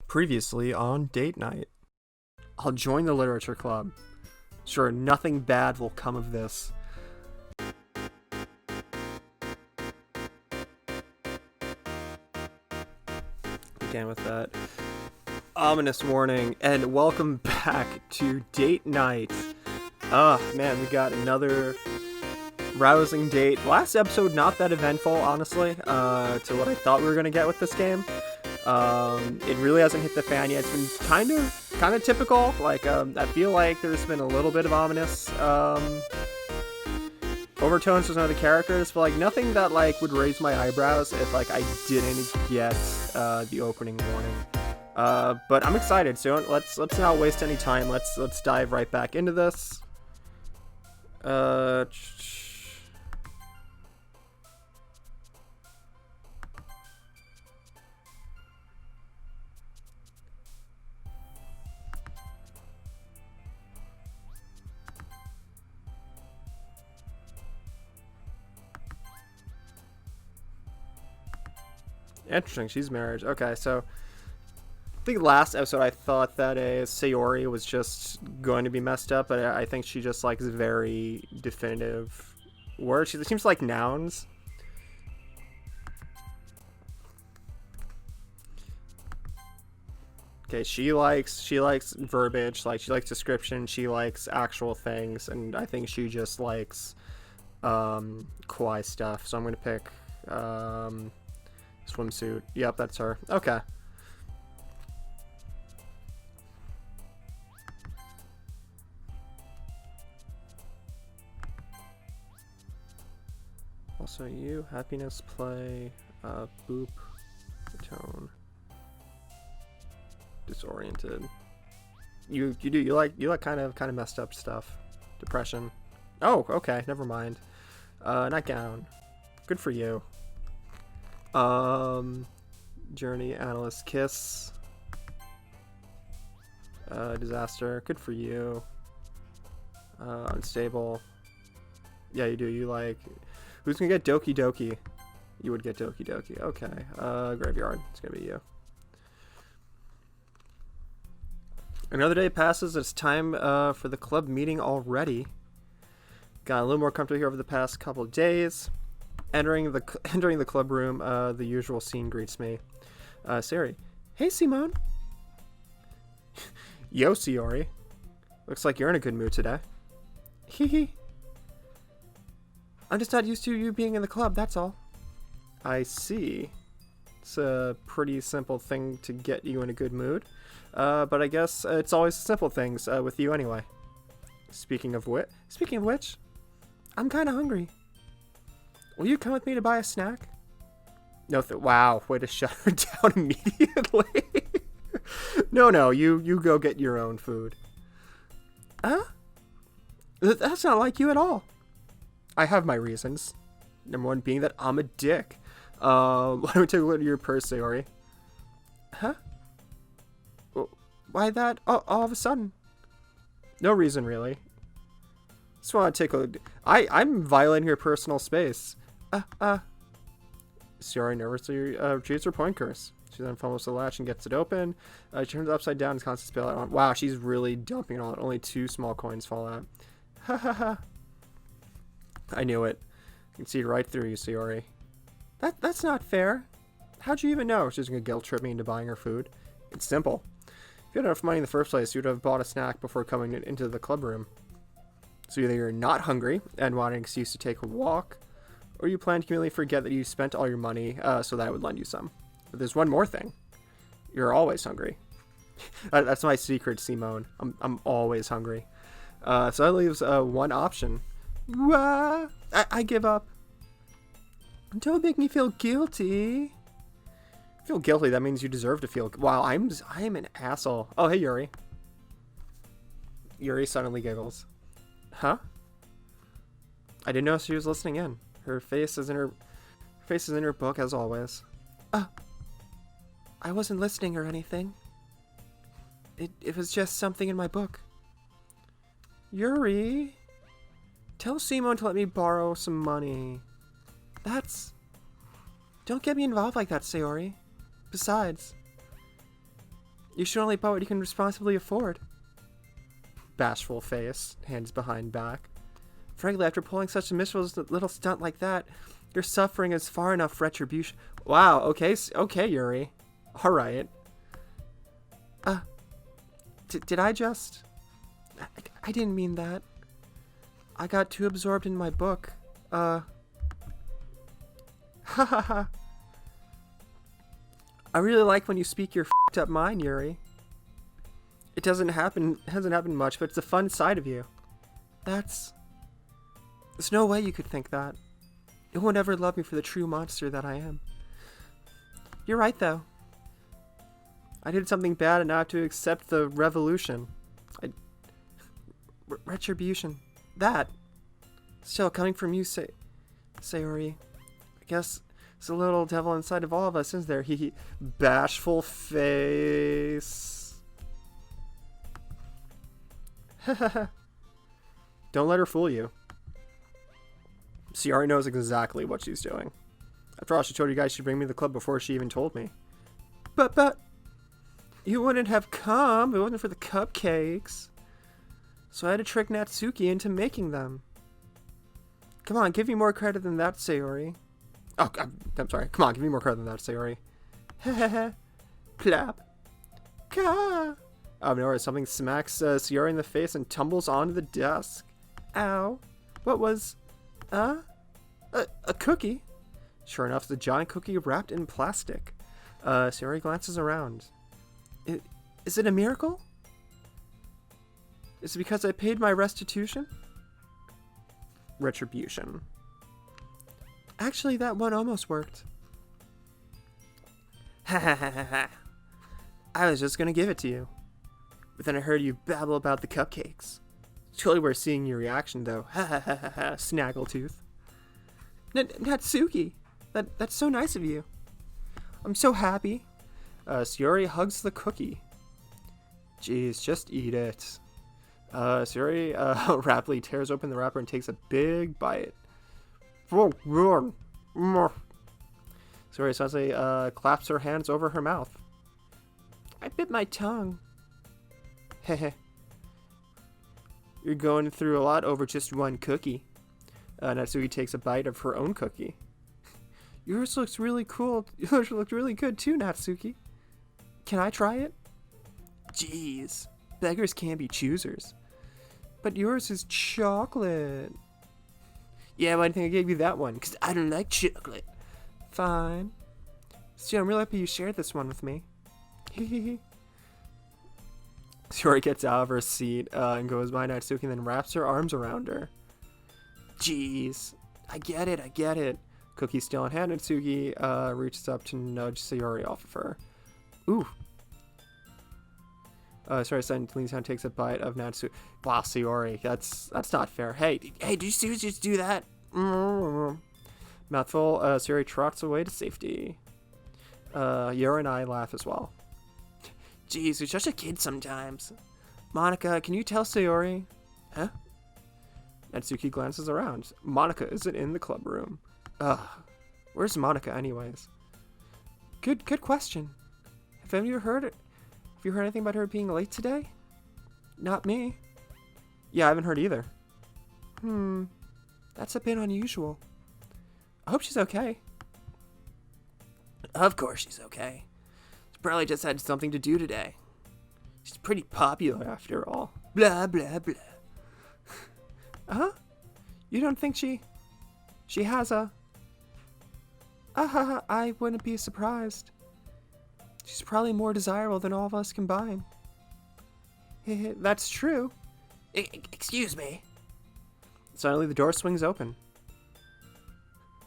Previously on date night. I'll join the literature club. Sure, nothing bad will come of this. Began with that ominous warning, and welcome back to date night. Man, we got another rousing date. Last episode, not that eventful, honestly, to what I thought we were going to get with this game. It really hasn't hit the fan yet. It's been kind of typical. I feel like there's been a little bit of ominous overtones with some of the characters, but nothing that would raise my eyebrows if I didn't get the opening warning. But I'm excited. So let's not waste any time. Let's dive right back into this. Interesting, she's married. Okay, so I think last episode I thought that Sayori was just going to be messed up, but I think she just likes very definitive words. She seems like nouns. Okay, she likes verbiage, she likes description, she likes actual things, and I think she just likes kawaii stuff. So I'm gonna pick swimsuit. Yep, that's her. Okay. Also, you happiness play boop tone disoriented. You like kind of messed up stuff. Depression. Oh, okay, never mind. Nightgown. Good for you. Journey, analyst, kiss. Disaster. Good for you. Unstable. Yeah, you do. You like. Who's gonna get Doki Doki? You would get Doki Doki. Okay. Graveyard. It's gonna be you. Another day passes. It's time for the club meeting already. Got a little more comfortable here over the past couple of days. Entering the club room, the usual scene greets me. Sayori. Hey, Simone. Yo, Sayori. Looks like you're in a good mood today. Hee. I'm just not used to you being in the club, that's all. I see. It's a pretty simple thing to get you in a good mood. But I guess it's always the simple things with you anyway. Speaking of which, I'm kind of hungry. Will you come with me to buy a snack? No, wow, way to shut her down immediately. No, you go get your own food. Huh? That's not like you at all. I have my reasons. Number one being that I'm a dick. Let me take a look at your purse, Sayori. Huh? Why that all of a sudden? No reason, really. Just want to take a look. I'm violating your personal space. Sayori nervously retrieves her point curse. She then fumbles the latch and gets it open. She turns it upside down and constantly spill out. Wow, she's really dumping it on it. Only 2 small coins fall out. Ha ha ha. I knew it. I can see right through you, Sayori. That's not fair. How'd you even know she's gonna guilt trip me into buying her food? It's simple. If you had enough money in the first place, you'd have bought a snack before coming into the club room. So either you're not hungry and want an excuse to take a walk, or you plan to completely forget that you spent all your money so that I would lend you some. But there's one more thing. You're always hungry. That's my secret, Simone. I'm always hungry. So that leaves one option. I give up. Don't make me feel guilty. Feel guilty? That means you deserve to feel. Wow, I'm an asshole. Oh, hey, Yuri. Yuri suddenly giggles. Huh? I didn't know she was listening in. Her face is in her book as always. I wasn't listening or anything. It was just something in my book. Yuri, tell Simone to let me borrow some money. Don't get me involved like that, Sayori. Besides, You should only buy what you can responsibly afford. Bashful face, hands behind back. Frankly, after pulling such a miserable little stunt like that, your suffering is far enough retribution. Wow, okay, Yuri. Alright. Did I just... I didn't mean that. I got too absorbed in my book. Ha ha ha. I really like when you speak your f***ed up mind, Yuri. It hasn't happened much, but it's a fun side of you. There's no way you could think that. You won't ever love me for the true monster that I am. You're right, though. I did something bad and now have to accept the revolution. Retribution. That. Still, coming from you, Sayori. I guess there's a little devil inside of all of us, isn't there? Hee. Bashful face. Don't let her fool you. Sayori knows exactly what she's doing. After all, she told you guys she'd bring me to the club before she even told me. But... You wouldn't have come if it wasn't for the cupcakes. So I had to trick Natsuki into making them. Come on, give me more credit than that, Sayori. Oh, I'm sorry. Come on, give me more credit than that, Sayori. Hehehe. Clap. Ka. Out of nowhere, something smacks Sayori in the face and tumbles onto the desk. Ow. What was... A cookie? Sure enough, it's a giant cookie wrapped in plastic. Sayori glances around. Is it a miracle? Is it because I paid my restitution? Retribution. Actually, that one almost worked. Ha ha ha ha ha. I was just gonna give it to you. But then I heard you babble about the cupcakes. Totally worth seeing your reaction, though. Ha ha ha ha ha. Snaggletooth. Natsuki! That's so nice of you. I'm so happy. Sayori hugs the cookie. Jeez, just eat it. Sayori rapidly tears open the wrapper and takes a big bite. Sayori suddenly claps her hands over her mouth. I bit my tongue. Heh. You're going through a lot over just one cookie. Natsuki takes a bite of her own cookie. Yours looks really cool. Yours looked really good too, Natsuki. Can I try it? Jeez, beggars can't be choosers. But yours is chocolate. Yeah, why do you think I gave you that one? Because I don't like chocolate. Fine. Still, I'm really happy you shared this one with me. Hehehe. Sayori gets out of her seat and goes by Natsuki and then wraps her arms around her. Jeez. I get it. Cookie still in hand, Natsuki reaches up to nudge Sayori off of her. Ooh. Sorry, son leans down and takes a bite of Natsuki. Wow, Sayori, that's not fair. Hey, did you seriously just do that? Mouthful, Sayori trots away to safety. Yura and I laugh as well. Jeez, you're such a kid sometimes. Monica, can you tell Sayori? Huh? Natsuki glances around. Monica isn't in the club room. Ugh. Where's Monica anyways? Good question. Have you heard anything about her being late today? Not me. Yeah, I haven't heard either. That's a bit unusual. I hope she's okay. Of course she's okay. She probably just had something to do today. She's pretty popular after all. Blah, blah, blah. Huh? You don't think she has a... I wouldn't be surprised. She's probably more desirable than all of us combined. That's true. Excuse me. Suddenly the door swings open.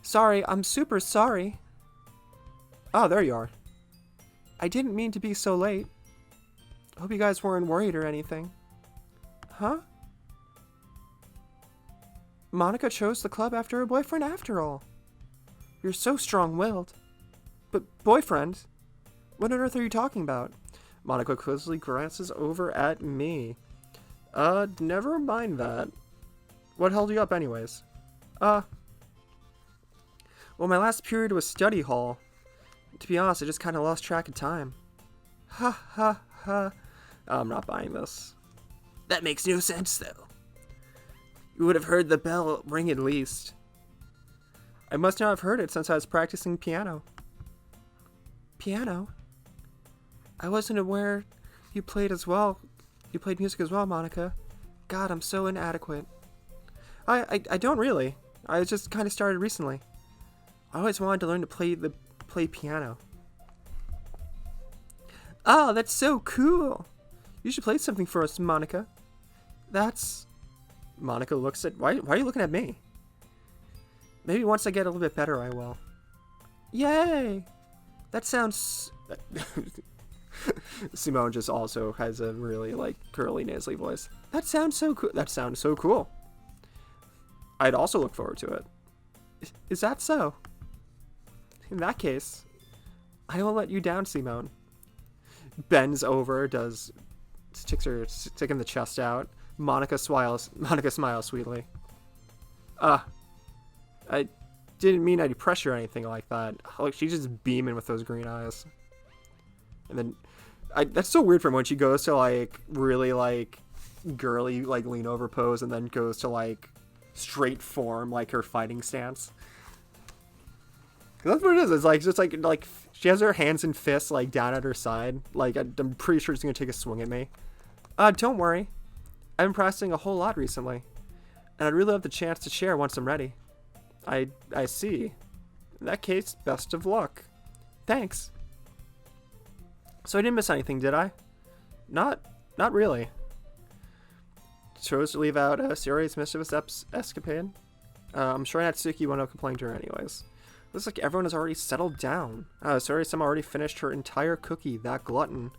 Sorry, I'm super sorry. Oh, there you are. I didn't mean to be so late. Hope you guys weren't worried or anything. Huh? Monica chose the club after her boyfriend after all. You're so strong-willed. But boyfriend? What on earth are you talking about? Monica quickly glances over at me. Never mind that. What held you up anyways? Well, my last period was study hall. To be honest, I just kind of lost track of time. Ha ha I'm not buying this. That makes no sense, though. You would have heard the bell ring at least. I must not have heard it since I was practicing piano. Piano? I wasn't aware you played as well. You played music as well, Monica. God, I'm so inadequate. I don't really. I just kind of started recently. I always wanted to learn to play piano. Oh, that's so cool. You should play something for us, Monica. Monica looks at... Why are you looking at me? Maybe once I get a little bit better, I will. Yay! That sounds... Simone just also has a really, curly, nasally voice. That sounds so cool. That sounds so cool. I'd also look forward to it. Is that so? In that case, I will let you down, Simone. Bends over, sticking the chest out. Monica smiles sweetly. I didn't mean any pressure or anything like that. Like, she's just beaming with those green eyes. And then, that's so weird for when she goes to, really, girly, lean over pose and then goes to, straight form, her fighting stance. That's what it is. It's just like she has her hands and fists down at her side. I'm pretty sure she's gonna take a swing at me. Don't worry. I've been practicing a whole lot recently, and I'd really love the chance to share once I'm ready. I see. In that case, best of luck. Thanks. So I didn't miss anything, did I? Not really. Chose to leave out Sayori's mischievous escapade. I'm sure Natsuki won't have complained to her anyways. Looks like everyone has already settled down. Sayori-sama already finished her entire cookie, that glutton.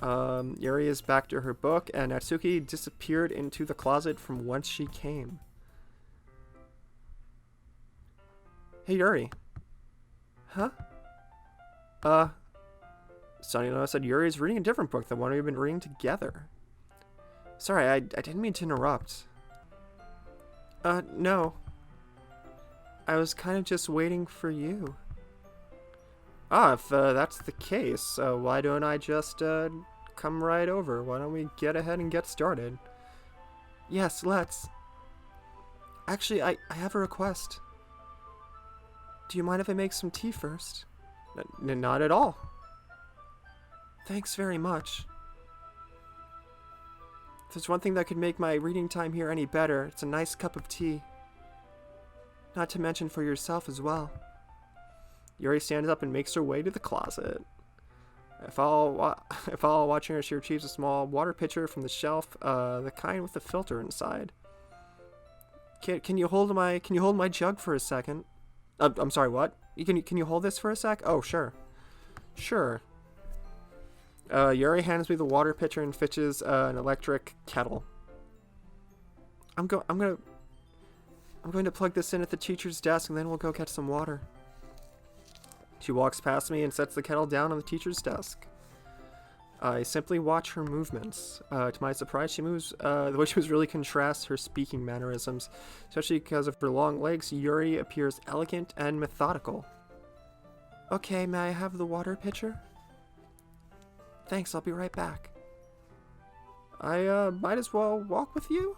Yuri is back to her book, and Natsuki disappeared into the closet from whence she came. Hey, Yuri. Huh? Sonny said Yuri is reading a different book than one we've been reading together. Sorry, I didn't mean to interrupt. No. I was kind of just waiting for you. If that's the case, why don't I just, come right over? Why don't we get ahead and get started? Yes, let's. Actually, I have a request. Do you mind if I make some tea first? Not at all. Thanks very much. If there's one thing that could make my reading time here any better, it's a nice cup of tea. Not to mention for yourself as well. Yuri stands up and makes her way to the closet. I follow watching her. She retrieves a small water pitcher from the shelf, the kind with the filter inside. Can you hold my jug for a second? I'm sorry, what? Can you hold this for a sec? Oh, sure. Sure. Yuri hands me the water pitcher and fetches an electric kettle. I'm going to plug this in at the teacher's desk, and then we'll go get some water. She walks past me and sets the kettle down on the teacher's desk. I simply watch her movements. To my surprise, she moves, the way she moves really contrasts her speaking mannerisms. Especially because of her long legs, Yuri appears elegant and methodical. Okay, may I have the water pitcher? Thanks, I'll be right back. I, might as well walk with you?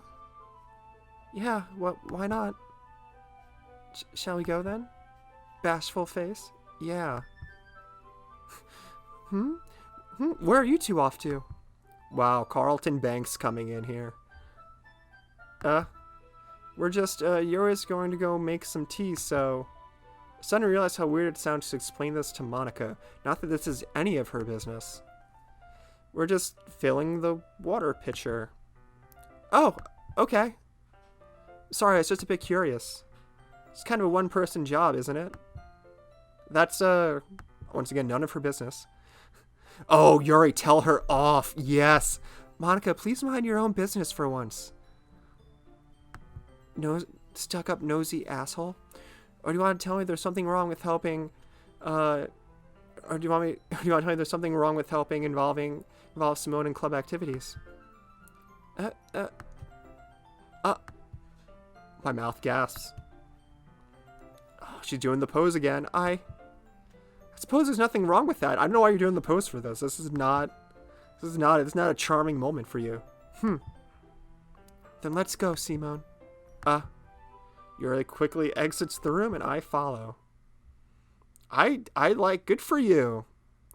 Yeah, why not? Shall we go then? Bashful face? Yeah. Where are you two off to? Wow, Carlton Banks coming in here. We're just, Yuri's going to go make some tea, so... Suddenly realized how weird it sounds to explain this to Monica. Not that this is any of her business. We're just filling the water pitcher. Oh, okay. Sorry, I was just a bit curious. It's kind of a one-person job, isn't it? That's, once again, none of her business. Oh, Yuri, tell her off. Yes. Monica, please mind your own business for once. No, stuck-up nosy asshole. Or do you want to tell me there's something wrong with helping, or do you want to tell me there's something wrong with helping involve Simone in club activities? My mouth gasps. Oh, she's doing the pose again. I suppose there's nothing wrong with that. I don't know why you're doing the pose for this. This is not It's not a charming moment for you. Then let's go, Simone. Yuri quickly exits the room and I follow. I like, good for you.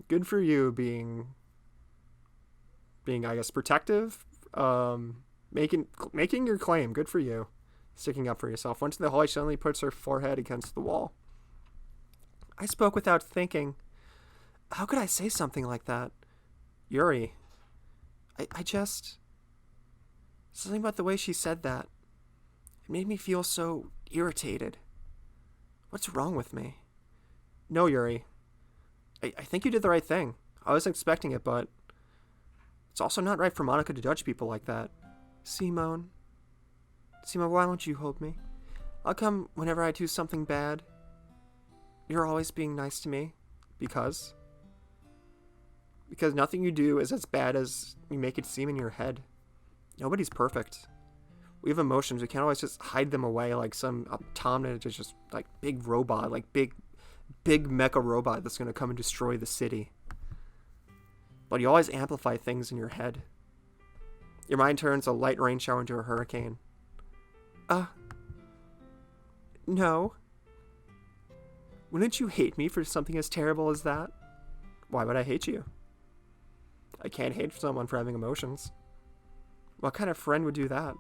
Good for you being I guess protective, making your claim. Good for you. Sticking up for yourself. Once in the hall, she suddenly puts her forehead against the wall. I spoke without thinking. How could I say something like that? Yuri. I just... Something about the way she said that. It made me feel so irritated. What's wrong with me? No, Yuri. I think you did the right thing. I wasn't expecting it, but... It's also not right for Monica to judge people like that. Simone, why won't you hold me? I'll come whenever I do something bad. You're always being nice to me. Because nothing you do is as bad as you make it seem in your head. Nobody's perfect. We have emotions. We can't always just hide them away like some automaton, just like big robot, like big mecha robot that's going to come and destroy the city. But you always amplify things in your head. Your mind turns a light rain shower into a hurricane. No. Wouldn't you hate me for something as terrible as that? Why would I hate you? I can't hate someone for having emotions. What kind of friend would do that?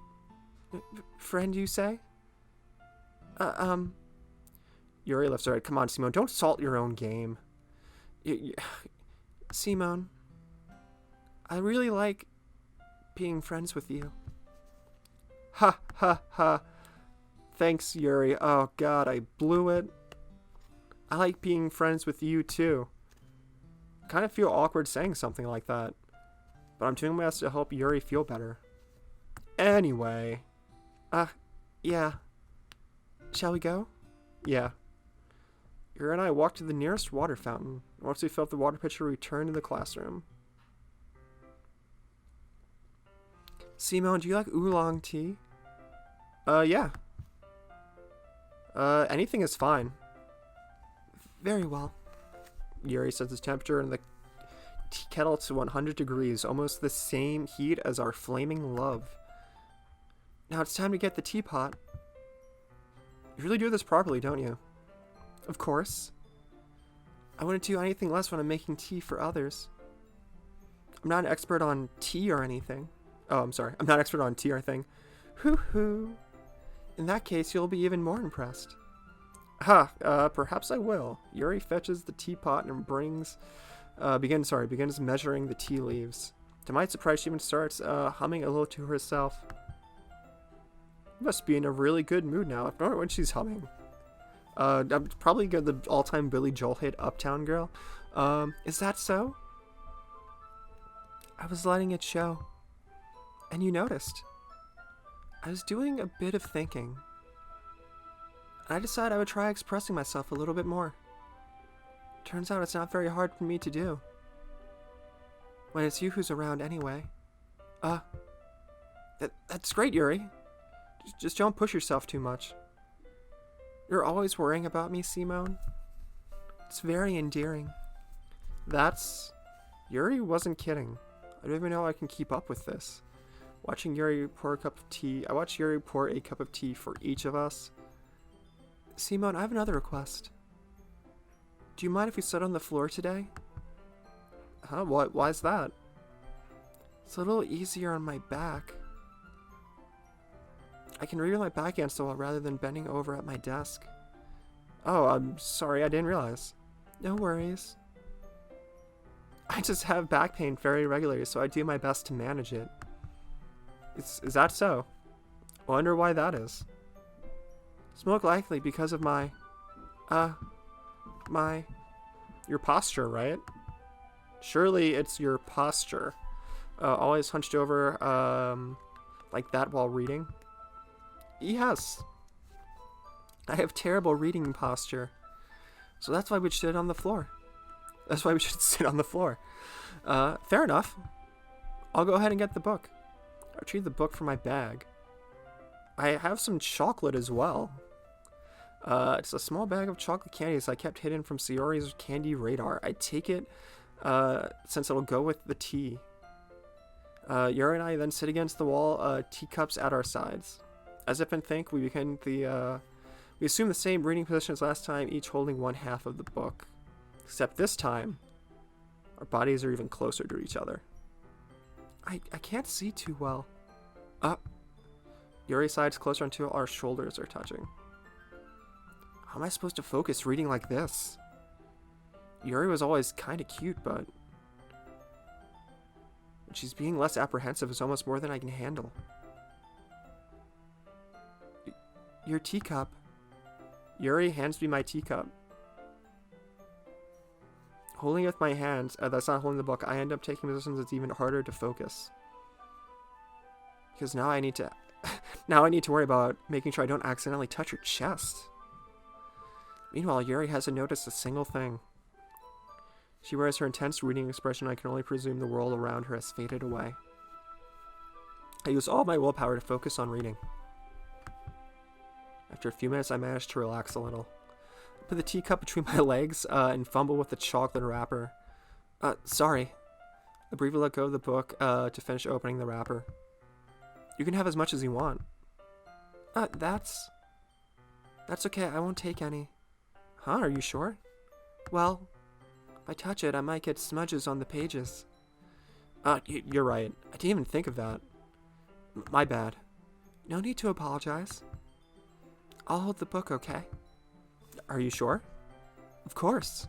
Friend, you say? Yuri lifts her head. Come on, Simone, don't salt your own game. Simone, I really like being friends with you. Ha, ha, ha. Thanks, Yuri. Oh, God, I blew it. I like being friends with you, too. Kind of feel awkward saying something like that. But I'm doing my best to help Yuri feel better. Anyway. Yeah. Shall we go? Yeah. Yuri and I walked to the nearest water fountain. Once we filled the water pitcher, we returned to the classroom. Simone, do you like oolong tea? Yeah. Anything is fine. Very well. Yuri sets his temperature in the tea kettle to 100 degrees, almost the same heat as our flaming love. Now it's time to get the teapot. You really do this properly, don't you? Of course. I wouldn't do anything less when I'm making tea for others. I'm not an expert on tea or anything. Oh, I'm sorry. I'm not an expert on tea or anything. Hoo-hoo. In that case, you'll be even more impressed. Perhaps I will. Yuri fetches the teapot and begins measuring the tea leaves. To my surprise, she even starts humming a little to herself. Must be in a really good mood now. I don't know when she's humming. I'm probably got the all-time Billy Joel hit Uptown Girl. Is that so? I was letting it show. And you noticed. I was doing a bit of thinking. I decided I would try expressing myself a little bit more. Turns out it's not very hard for me to do. When it's you who's around anyway. That's great, Yuri. Just don't push yourself too much. You're always worrying about me, Simone. It's very endearing. Yuri wasn't kidding. I don't even know how I can keep up with this. Watching Yuri pour a cup of tea. I watched Yuri pour a cup of tea for each of us. Simone, I have another request. Do you mind if we sit on the floor today? Huh? Why's that? It's a little easier on my back. I can read with my back against the wall rather than bending over at my desk. Oh, I'm sorry, I didn't realize. No worries. I just have back pain very regularly, so I do my best to manage it. Is that so? I wonder why that is. It's most likely because of your posture, right? Surely it's your posture. Always hunched over, like that while reading. Yes. I have terrible reading posture. So that's why we should sit on the floor. That's why we should sit on the floor. Fair enough. I'll go ahead and get the book. I retrieve the book from my bag. I have some chocolate as well. It's a small bag of chocolate candies I kept hidden from Sayori's candy radar. I take it since it'll go with the tea. Yuri and I then sit against the wall, teacups at our sides. As if in think, we assume the same reading position as last time, each holding one half of the book. Except this time, our bodies are even closer to each other. I can't see too well. Yuri's sides closer until our shoulders are touching. How am I supposed to focus reading like this? Yuri was always kind of cute, but when she's being less apprehensive is almost more than I can handle. Your teacup. Yuri hands me my teacup. Holding it with my hands, that's not holding the book, I end up taking positions that's even harder to focus. Because now I need to worry about making sure I don't accidentally touch her chest. Meanwhile, Yuri hasn't noticed a single thing. She wears her intense reading expression. I can only presume the world around her has faded away. I use all my willpower to focus on reading. After a few minutes, I manage to relax a little. I put the teacup between my legs and fumble with the chocolate wrapper. Sorry. I briefly let go of the book to finish opening the wrapper. You can have as much as you want. That's okay. I won't take any. Huh? Are you sure? Well, if I touch it, I might get smudges on the pages. You're right. I didn't even think of that. My bad. No need to apologize. I'll hold the book, okay? Are you sure? Of course.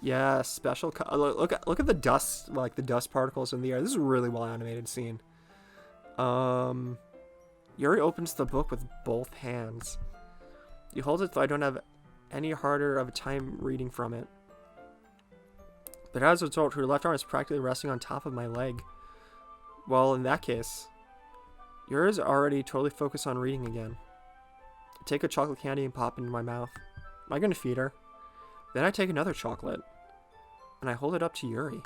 Yeah, special. Look at the dust, like the dust particles in the air. This is a really well animated scene. Yuri opens the book with both hands. He holds it so I don't have any harder of a time reading from it. But as a result, her left arm is practically resting on top of my leg. Well, in that case, Yuri's already totally focused on reading again. I take a chocolate candy and pop it into my mouth. Am I going to feed her? Then I take another chocolate, and I hold it up to Yuri.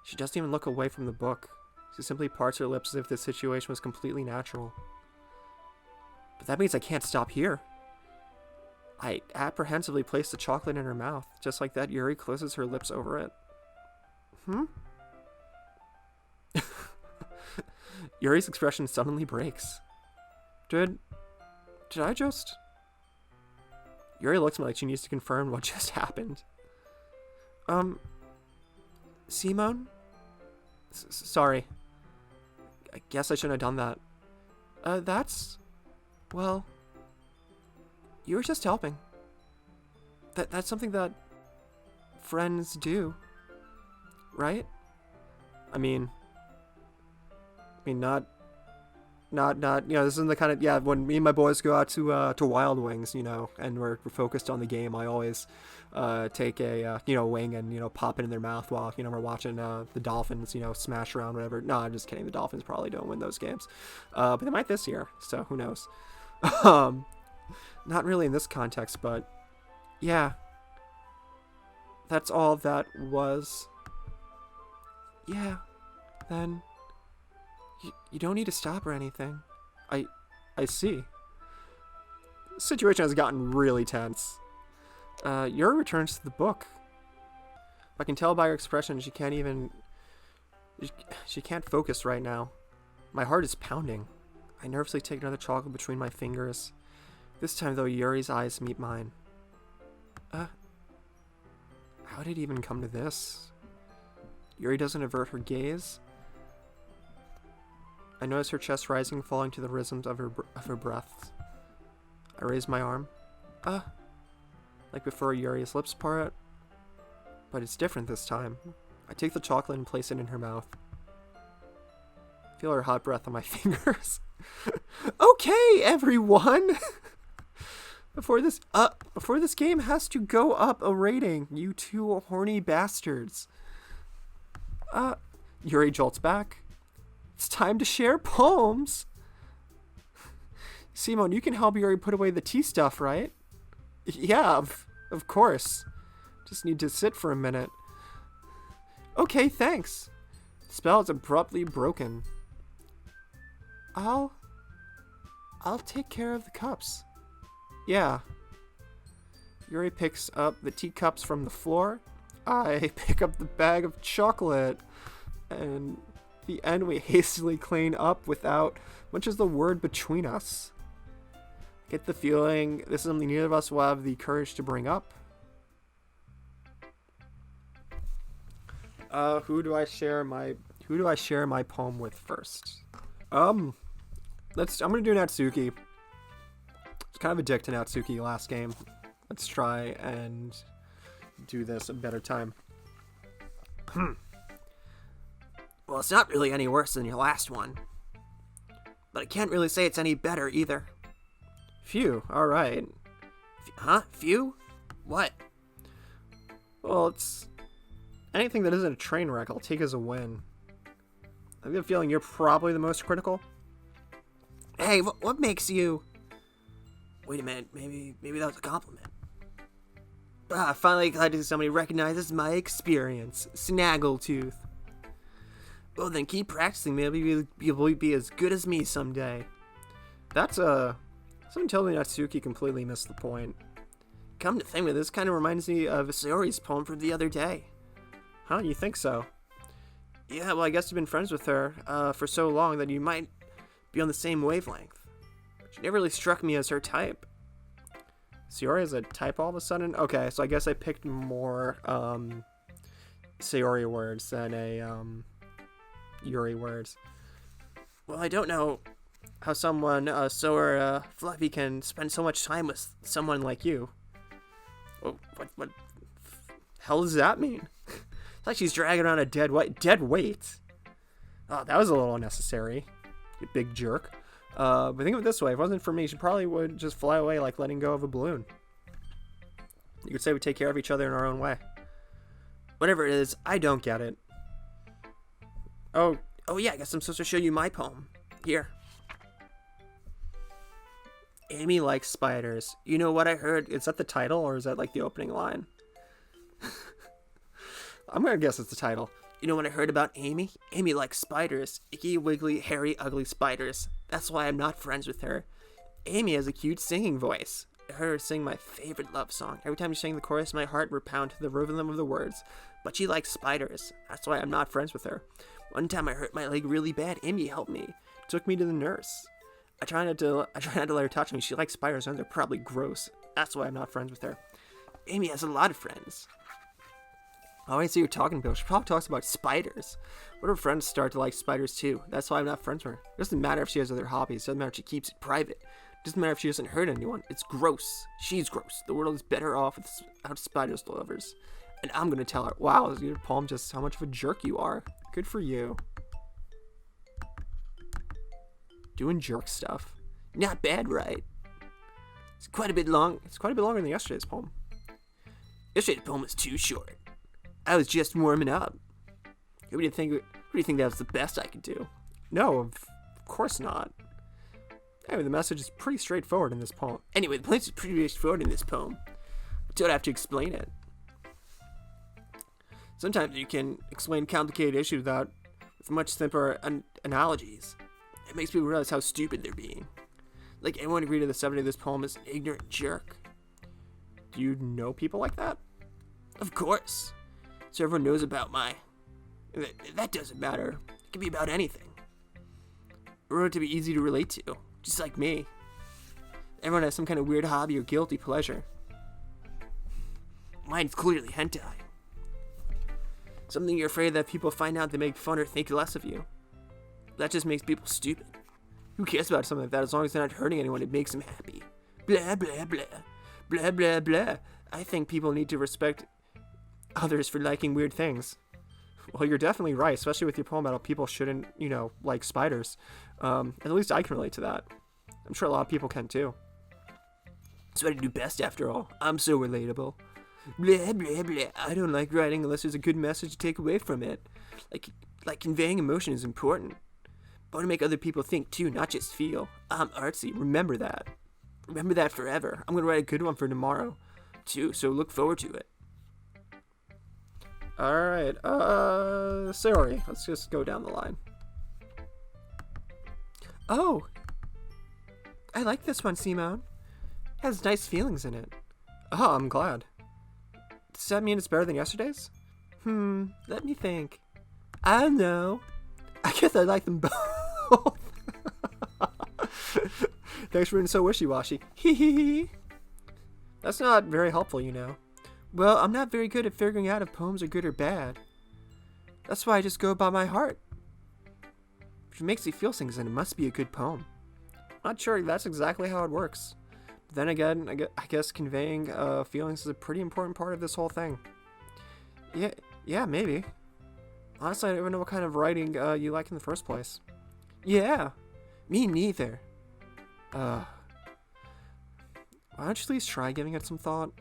She doesn't even look away from the book. She simply parts her lips as if this situation was completely natural. But that means I can't stop here. I apprehensively place the chocolate in her mouth. Just like that, Yuri closes her lips over it. Yuri's expression suddenly breaks. Did I just... Yuri looks at me like she needs to confirm what just happened. Simone? Sorry. I guess I shouldn't have done that. Well... You were just helping. That's something that friends do, right? I mean, not, you know, this isn't the kind of, when me and my boys go out to Wild Wings, you know, and we're focused on the game, I always, take a, wing and, pop it in their mouth while, we're watching, the Dolphins, smash around, whatever. No, I'm just kidding. The Dolphins probably don't win those games. But they might this year, so who knows? Not really in this context, but yeah. That's all that was. Yeah, then you don't need to stop or anything. I see. The situation has gotten really tense. Yuri returns to the book. I can tell by her expression she can't focus right now. My heart is pounding. I nervously take another chocolate between my fingers. This time, though, Yuri's eyes meet mine. How did it even come to this? Yuri doesn't avert her gaze. I notice her chest rising, falling to the rhythms of her breaths. I raise my arm. Like before, Yuri's lips part. But it's different this time. I take the chocolate and place it in her mouth. Feel her hot breath on my fingers. Okay, everyone! Before this game has to go up a rating, you two horny bastards. Yuri jolts back. It's time to share poems. Simone, you can help Yuri put away the tea stuff, right? Yeah, of course. Just need to sit for a minute. Okay, thanks. The spell is abruptly broken. I'll take care of the cups. Yeah. Yuri picks up the teacups from the floor. I pick up the bag of chocolate, and the end we hastily clean up without much as the word between us. Get the feeling this is something neither of us will have the courage to bring up. Who do I share my poem with first? I'm gonna do Natsuki. It's kind of a dick to Natsuki last game. Let's try and do this a better time. Well, it's not really any worse than your last one. But I can't really say it's any better either. Phew, alright. Huh? Phew? What? Well, it's anything that isn't a train wreck I'll take as a win. I have a feeling you're probably the most critical. Hey, what makes you... Wait a minute, maybe that was a compliment. Finally glad to see somebody recognizes my experience. Snaggletooth. Well then, keep practicing. Maybe you'll be as good as me someday. Someone told me Natsuki completely missed the point. Come to think of it, this kind of reminds me of Sayori's poem from the other day. Huh, you think so? Yeah, well, I guess you've been friends with her for so long that you might be on the same wavelength. She never really struck me as her type. Sayori is a type all of a sudden? Okay, so I guess I picked more Sayori words than Yuri words. Well, I don't know how someone so fluffy can spend so much time with someone like you. What hell does that mean? It's like she's dragging around a dead weight. Oh, that was a little unnecessary. You big jerk. But think of it this way. If it wasn't for me, she probably would just fly away like letting go of a balloon. You could say we take care of each other in our own way. Whatever it is, I don't get it. Oh yeah, I guess I'm supposed to show you my poem. Here. Amy likes spiders. You know what I heard? Is that the title, or is that like the opening line? I'm gonna guess it's the title. You know what I heard about Amy? Amy likes spiders. Icky, wiggly, hairy, ugly spiders. That's why I'm not friends with her. Amy has a cute singing voice. I heard her sing my favorite love song. Every time she sang the chorus, my heart would pound to the rhythm of the words. But she likes spiders. That's why I'm not friends with her. One time I hurt my leg really bad. Amy helped me. Took me to the nurse. I try not to let her touch me. She likes spiders and they're probably gross. That's why I'm not friends with her. Amy has a lot of friends. Oh, I see what you're talking about. She probably talks about spiders. What if her friends start to like spiders too? That's why I'm not friends with her. It doesn't matter if she has other hobbies. It doesn't matter if she keeps it private. It doesn't matter if she doesn't hurt anyone. It's gross. She's gross. The world is better off without spiders lovers. And I'm gonna tell her, wow, your poem just how much of a jerk you are. Good for you. Doing jerk stuff. Not bad, right? It's quite a bit long. It's quite a bit longer than yesterday's poem. Yesterday's poem was too short. I was just warming up. Who do you think that was the best I could do? No, of course not. Anyway, the message is pretty straightforward in this poem. Anyway, the point is pretty straightforward in this poem. I don't have to explain it. Sometimes you can explain complicated issues with much simpler analogies. It makes people realize how stupid they're being. Like, everyone agreed to the subject of this poem is an ignorant jerk. Do you know people like that? Of course. So everyone knows about my... That doesn't matter. It can be about anything. I wrote it to be easy to relate to, just like me. Everyone has some kind of weird hobby or guilty pleasure. Mine's clearly hentai. Something you're afraid that people find out they make fun or think less of you. That just makes people stupid. Who cares about something like that as long as they're not hurting anyone? It makes them happy. Blah, blah, blah. Blah, blah, blah. I think people need to respect others for liking weird things. Well, you're definitely right, especially with your poem about how people shouldn't, like spiders. At least I can relate to that. I'm sure a lot of people can too. That's what I do best after all. I'm so relatable. Blah, blah, blah. I don't like writing unless there's a good message to take away from it. Like conveying emotion is important. But I want to make other people think too, not just feel. I'm artsy. Remember that. Remember that forever. I'm going to write a good one for tomorrow too, so look forward to it. Alright, sorry. Let's just go down the line. Oh! I like this one, Simone. It has nice feelings in it. Oh, I'm glad. Does that mean it's better than yesterday's? Let me think. I don't know. I guess I like them both. Thanks for being so wishy-washy. Hee hee hee. That's not very helpful, you know. Well, I'm not very good at figuring out if poems are good or bad. That's why I just go by my heart. If it makes me feel things, then it must be a good poem. I'm not sure that's exactly how it works. But then again, I guess conveying feelings is a pretty important part of this whole thing. Yeah, maybe. Honestly, I don't even know what kind of writing you like in the first place. Yeah, me neither. Why don't you at least try giving it some thought?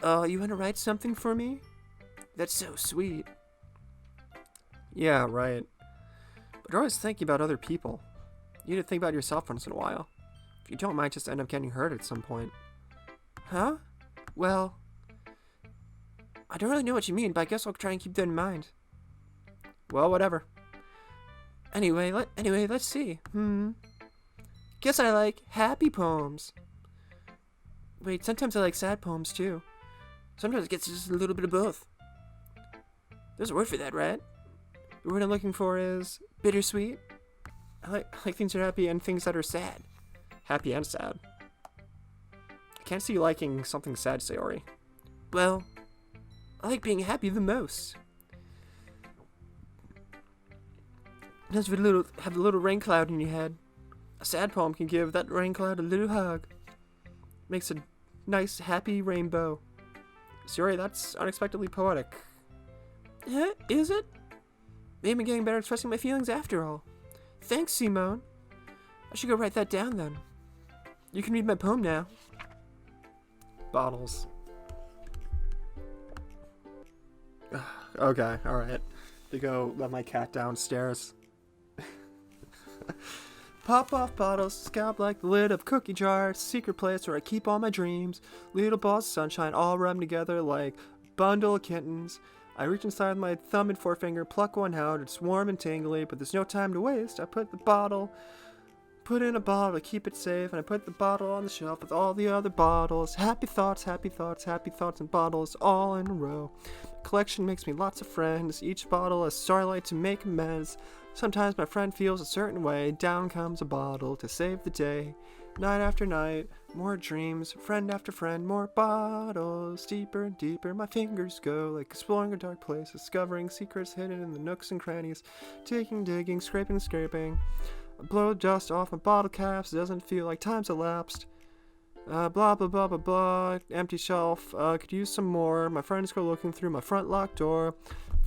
You want to write something for me? That's so sweet. Yeah, right. But you're always thinking about other people. You need to think about yourself once in a while. If you don't, might just end up getting hurt at some point. Huh? Well, I don't really know what you mean, but I guess I'll try and keep that in mind. Well, whatever. Anyway, let's see. Guess I like happy poems. Wait, sometimes I like sad poems too. Sometimes it gets just a little bit of both. There's a word for that, right? The word I'm looking for is bittersweet. I like things that are happy and things that are sad. Happy and sad. I can't see you liking something sad, Sayori. Well, I like being happy the most. Just have a little rain cloud in your head. A sad poem can give that rain cloud a little hug. Makes a nice, happy rainbow. Sayori, that's unexpectedly poetic. Is it? Maybe I'm getting better at expressing my feelings after all. Thanks, Simone. I should go write that down then. You can read my poem now. Bottles. Okay, alright. To go let my cat downstairs. Pop off bottles, scalp like the lid of cookie jar. Secret place where I keep all my dreams. Little balls of sunshine all rubbed together like a bundle of kittens. I reach inside with my thumb and forefinger, pluck one out. It's warm and tingly, but there's no time to waste. I put in a bottle to keep it safe, and I put the bottle on the shelf with all the other bottles. Happy thoughts, and bottles all in a row. The collection makes me lots of friends. Each bottle a starlight to make amends. Sometimes my friend feels a certain way. Down comes a bottle to save the day. Night after night, more dreams. Friend after friend, more bottles. Deeper and deeper my fingers go, like exploring a dark place, discovering secrets hidden in the nooks and crannies. Digging, scraping. I blow dust off my bottle caps. Doesn't feel like time's elapsed. Blah, blah, blah, blah, blah. Empty shelf. Could use some more. My friends go looking through my front locked door.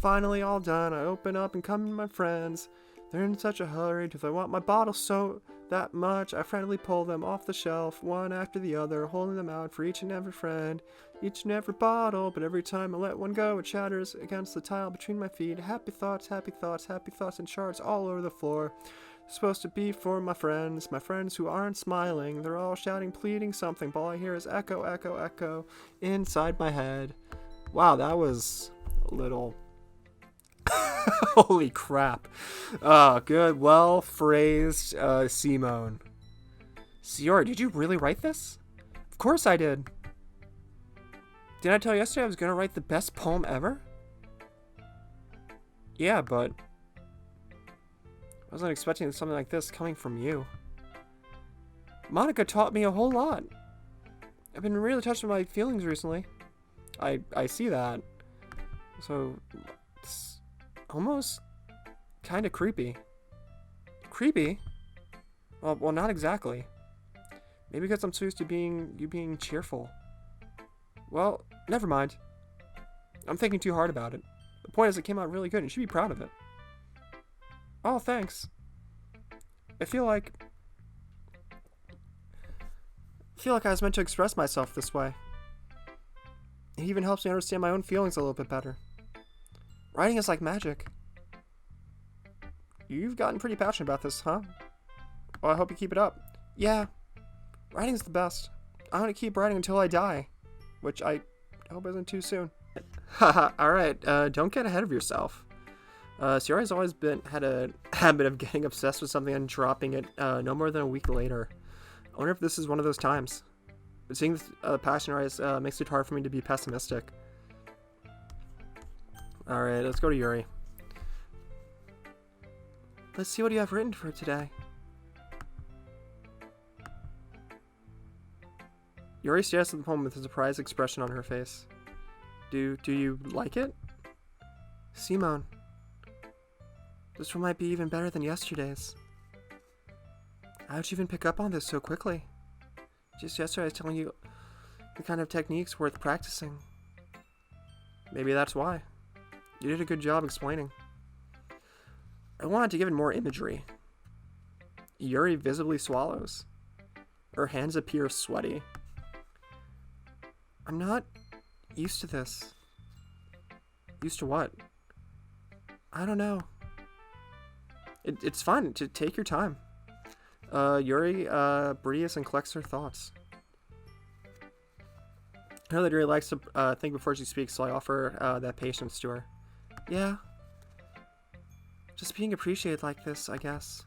Finally all done. I open up and come to my friends. They're in such a hurry. Do they want my bottle so that much? I frantically pull them off the shelf, one after the other, holding them out for each and every friend, each and every bottle. But every time I let one go, it shatters against the tile between my feet. Happy thoughts and shards all over the floor. Supposed to be for my friends who aren't smiling. They're all shouting, pleading something, but all I hear is echo, echo, echo inside my head. Wow, that was a little... Holy crap. Good, well phrased, Simone. Sayori, did you really write this? Of course I did. Didn't I tell you yesterday I was gonna write the best poem ever? Yeah, but I wasn't expecting something like this coming from you. Monica taught me a whole lot. I've been really touched with my feelings recently. I see that. So, it's almost kind of creepy. Creepy? Well, not exactly. Maybe because I'm so used to you being cheerful. Well, never mind. I'm thinking too hard about it. The point is it came out really good and you should be proud of it. Oh, thanks. I feel like I was meant to express myself this way. It even helps me understand my own feelings a little bit better. Writing is like magic. You've gotten pretty passionate about this, huh? Well, I hope you keep it up. Yeah, writing's the best. I'm gonna keep writing until I die, which I hope isn't too soon. Haha, alright, don't get ahead of yourself. Sayori's always had a habit of getting obsessed with something and dropping it no more than a week later. I wonder if this is one of those times. Seeing the passion rise makes it hard for me to be pessimistic. Alright, let's go to Yuri. Let's see what you have written for today. Yuri stares at the poem with a surprised expression on her face. Do you like it? Simone. This one might be even better than yesterday's. How'd you even pick up on this so quickly? Just yesterday I was telling you the kind of techniques worth practicing. Maybe that's why. You did a good job explaining. I wanted to give it more imagery. Yuri visibly swallows. Her hands appear sweaty. I'm not used to this. Used to what? I don't know. It's fun to take your time. Yuri breathes and collects her thoughts. I know that Yuri likes to think before she speaks, so I offer that patience to her. Yeah. Just being appreciated like this, I guess.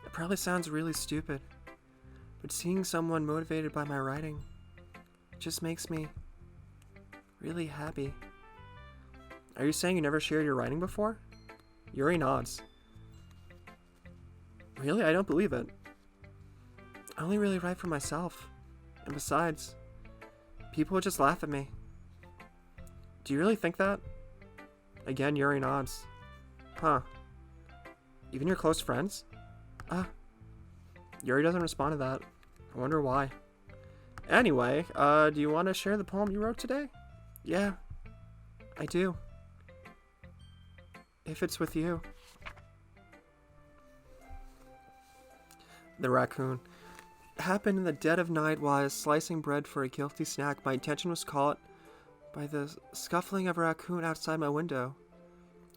It probably sounds really stupid, but seeing someone motivated by my writing just makes me really happy. Are you saying you never shared your writing before? Yuri nods. Really? I don't believe it. I only really write for myself. And besides, people would just laugh at me. Do you really think that? Again, Yuri nods. Huh. Even your close friends? Yuri doesn't respond to that. I wonder why. Anyway, do you want to share the poem you wrote today? Yeah, I do. If it's with you. The raccoon. It happened in the dead of night while I was slicing bread for a guilty snack. My attention was caught by the scuffling of a raccoon outside my window.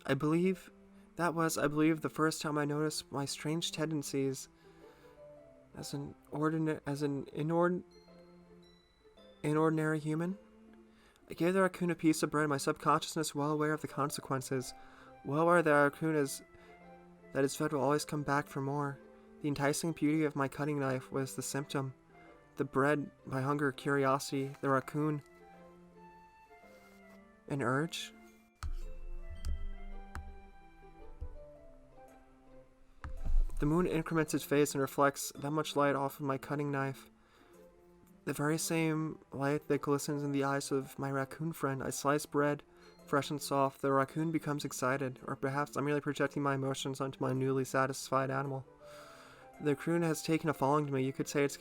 I believe the first time I noticed my strange tendencies as an inordinary human. I gave the raccoon a piece of bread, my subconsciousness well aware of the consequences, well aware that its fed will always come back for more. The enticing beauty of my cutting knife was the symptom. The bread, my hunger, curiosity, the raccoon, an urge. The moon increments its phase and reflects that much light off of my cutting knife. The very same light that glistens in the eyes of my raccoon friend. I slice bread, fresh and soft. The raccoon becomes excited, or perhaps I'm merely projecting my emotions onto my newly satisfied animal. The raccoon has taken a falling to me. You could say we've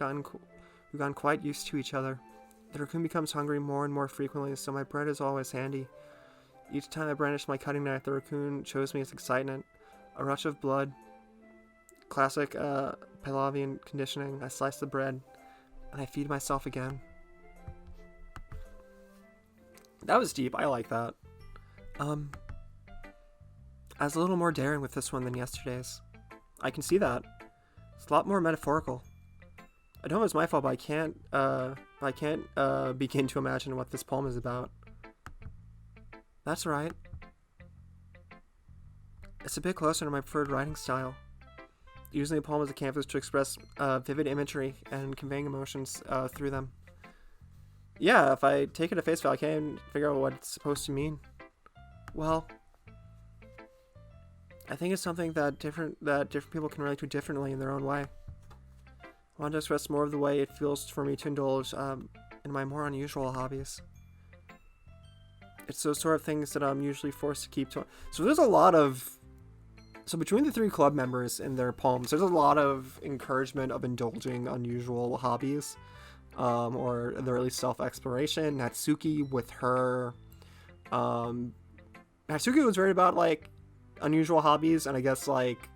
gotten quite used to each other. The raccoon becomes hungry more and more frequently, so my bread is always handy. Each time I brandish my cutting knife, the raccoon shows me its excitement. A rush of blood. Classic Pavlovian conditioning. I slice the bread, and I feed myself again. That was deep. I like that. I was a little more daring with this one than yesterday's. I can see that. It's a lot more metaphorical. I know it's my fault, but I can't begin to imagine what this poem is about. That's right. It's a bit closer to my preferred writing style. Using a poem as a canvas to express vivid imagery and conveying emotions through them. Yeah, if I take it at face value, I can't figure out what it's supposed to mean. Well, I think it's something that different people can relate to differently in their own way. I want to express more of the way it feels for me to indulge in my more unusual hobbies. It's those sort of things that I'm usually forced to keep to. So there's a lot of... So between the three club members and their poems, there's a lot of encouragement of indulging unusual hobbies, or at the very least self-exploration. Natsuki with her... Natsuki was very about, like, unusual hobbies, and I guess, like,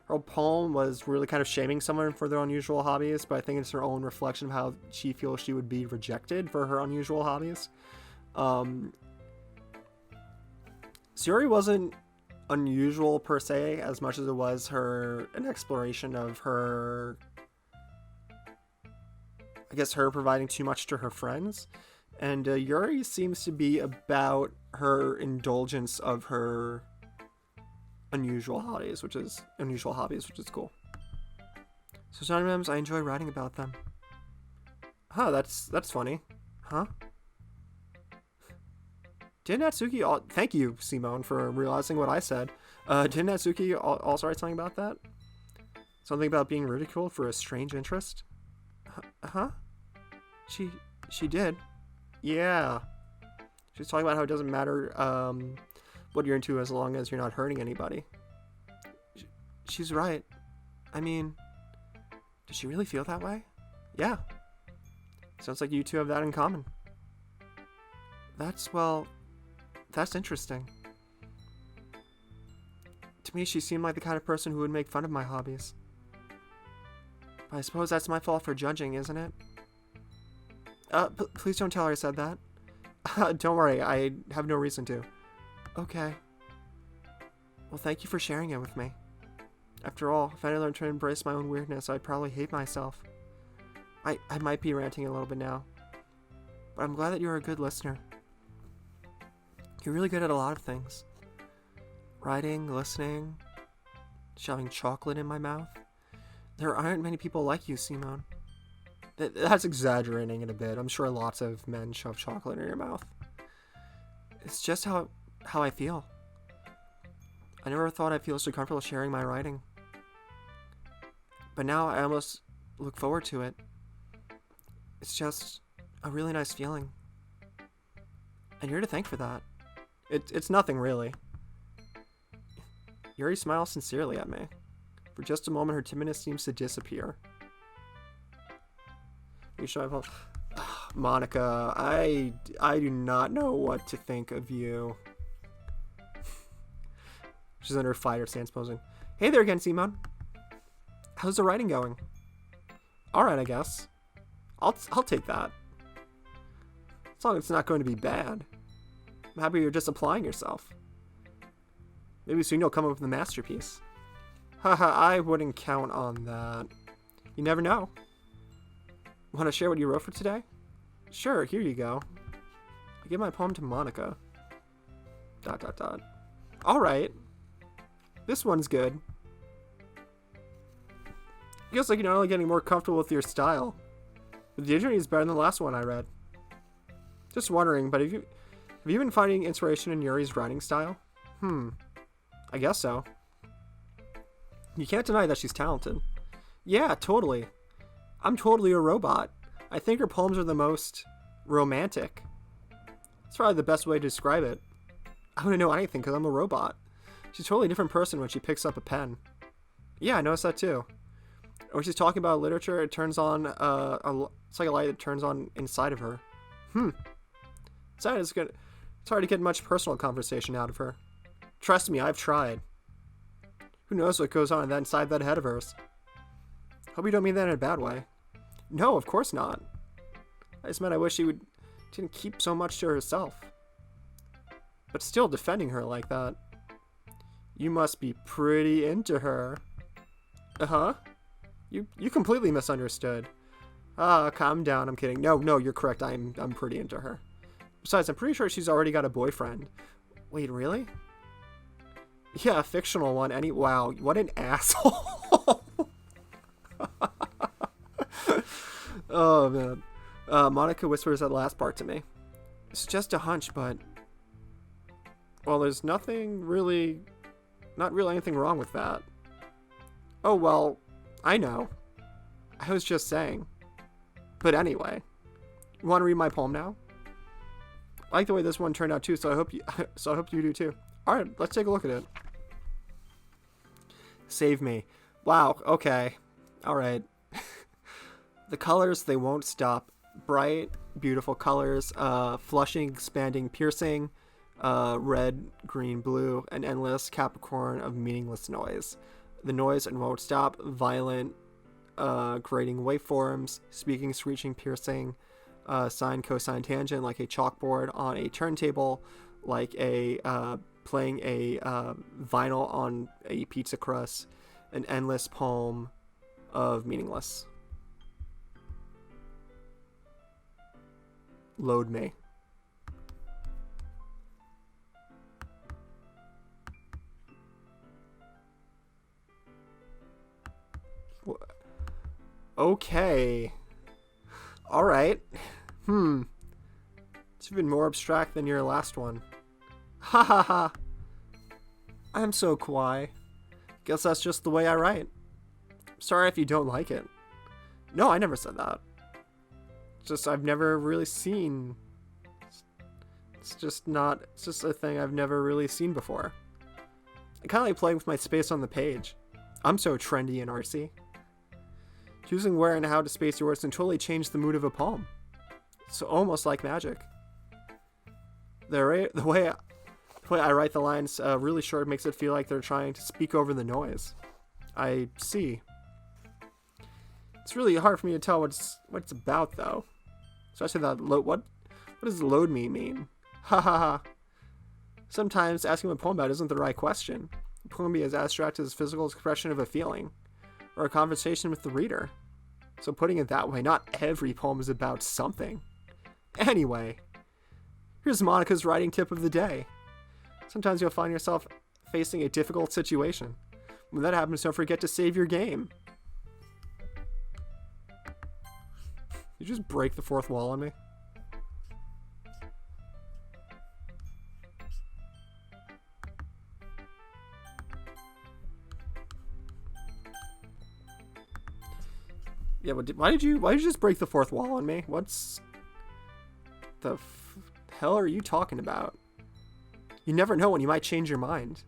her poem was really kind of shaming someone for their unusual hobbies, but I think it's her own reflection of how she feels she would be rejected for her unusual hobbies. Suri wasn't unusual per se as much as it was an exploration of her, I guess, her providing too much to her friends, and Yuri seems to be about her indulgence of her unusual hobbies, which is cool. So sometimes I enjoy writing about them. Huh, that's funny. Huh? Did Natsuki... Thank you, Simone, for realizing what I said. Did Natsuki also write something about that? Something about being ridiculed for a strange interest? Huh? She did. Yeah. She's talking about how it doesn't matter what you're into as long as you're not hurting anybody. She's right. I mean, does she really feel that way? Yeah. Sounds like you two have that in common. That's interesting. To me, she seemed like the kind of person who would make fun of my hobbies. But I suppose that's my fault for judging, isn't it? Please don't tell her I said that. Don't worry, I have no reason to. Okay. Well, thank you for sharing it with me. After all, if I learned to embrace my own weirdness, I'd probably hate myself. I might be ranting a little bit now, but I'm glad that you're a good listener. You're really good at a lot of things. Writing, listening, shoving chocolate in my mouth. There aren't many people like you, Simone. That's exaggerating it a bit. I'm sure lots of men shove chocolate in your mouth. It's just how I feel. I never thought I'd feel so comfortable sharing my writing. But now I almost look forward to it. It's just a really nice feeling. And you're to thank for that. It's nothing really. Yuri smiles sincerely at me. For just a moment, her timidness seems to disappear. You should have... Monica, I do not know what to think of you. She's in her fighter stance posing. Hey there again, Simone. How's the writing going? Alright, I guess. I'll take that. As long as it's not going to be bad. I'm happy you're just applying yourself. Maybe soon you'll come up with a masterpiece. Haha, I wouldn't count on that. You never know. Want to share what you wrote for today? Sure, here you go. I give my poem to Monica. ... Alright. This one's good. Feels like you're not only getting more comfortable with your style, but the journey is better than the last one I read. Just wondering, but have you been finding inspiration in Yuri's writing style? I guess so. You can't deny that she's talented. Yeah, totally. I'm totally a robot. I think her poems are the most romantic. That's probably the best way to describe it. I wouldn't know anything because I'm a robot. She's a totally different person when she picks up a pen. Yeah, I noticed that too. When she's talking about literature, it turns on it's like a light that turns on inside of her. It's hard to get much personal conversation out of her. Trust me, I've tried. Who knows what goes on inside that head of hers? Hope you don't mean that in a bad way. No, of course not. I just meant I wish she didn't keep so much to herself. But still defending her like that. You must be pretty into her. Uh-huh. You completely misunderstood. Calm down, I'm kidding. No, you're correct. I'm pretty into her. Besides, I'm pretty sure she's already got a boyfriend. Wait, really? Yeah, a fictional one. Wow, what an asshole. Oh, man. Monica whispers that last part to me. It's just a hunch, but... Well, there's not really anything wrong with that. Oh, well, I know. I was just saying. But anyway, you want to read my poem now? I like the way this one turned out too, so I hope you do too. All right, let's take a look at it. Save me. Wow, okay. All right. The colors, they won't stop. Bright, beautiful colors, flushing, expanding, piercing, red, green, blue, an endless Capricorn of meaningless noise. The noise and won't stop, violent, grading waveforms, speaking, screeching, piercing, sine, cosine, tangent, like a chalkboard on a turntable, like a playing a vinyl on a pizza crust, an endless poem of meaningless. Load me. Okay. Alright. It's even more abstract than your last one. Ha ha ha. I'm so kawaii. Guess that's just the way I write. Sorry if you don't like it. No, I never said that. Just I've never really seen. It's just a thing I've never really seen before. I kind of like playing with my space on the page. I'm so trendy and artsy. Choosing where and how to space your words can totally change the mood of a poem. It's almost like magic. The way I write the lines really short makes it feel like they're trying to speak over the noise. I see. It's really hard for me to tell what it's about, though. Especially that what does load me mean? Ha ha ha. Sometimes asking what a poem about isn't the right question. A poem can be as abstract as physical expression of a feeling, or a conversation with the reader. So putting it that way, not every poem is about something. Anyway, here's Monica's writing tip of the day. Sometimes you'll find yourself facing a difficult situation. When that happens, don't forget to save your game. You just break the fourth wall on me? Yeah, why did you just break the fourth wall on me? What's the hell are you talking about? You never know when you might change your mind.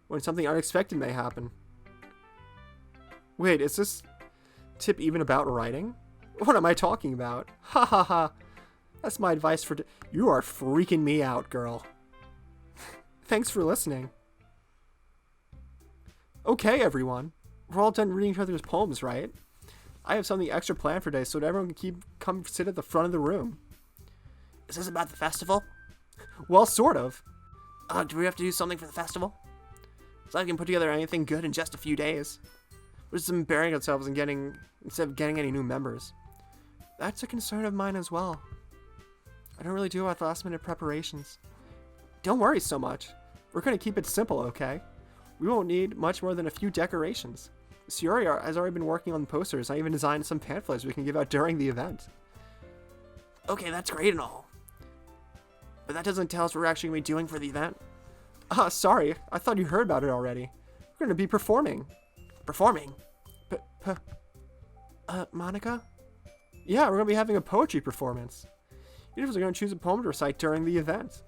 When something unexpected may happen. Wait, is this tip even about writing? What am I talking about? Ha ha ha. That's my advice for you are freaking me out, girl. Thanks for listening. Okay, everyone. We're all done reading each other's poems, right? I have something extra planned for today so that everyone can come sit at the front of the room. Is this about the festival? Well, sort of. Do we have to do something for the festival? So I can put together anything good in just a few days. We're just embarrassing ourselves instead of getting any new members. That's a concern of mine as well. I don't really do a lot of last-minute preparations. Don't worry so much. We're going to keep it simple, okay? We won't need much more than a few decorations. Sayori has already been working on posters. I even designed some pamphlets we can give out during the event. Okay, that's great and all. But that doesn't tell us what we're actually going to be doing for the event. Sorry. I thought you heard about it already. We're going to be performing. Performing? Monica? Yeah, we're going to be having a poetry performance. You're going to choose a poem to recite during the event.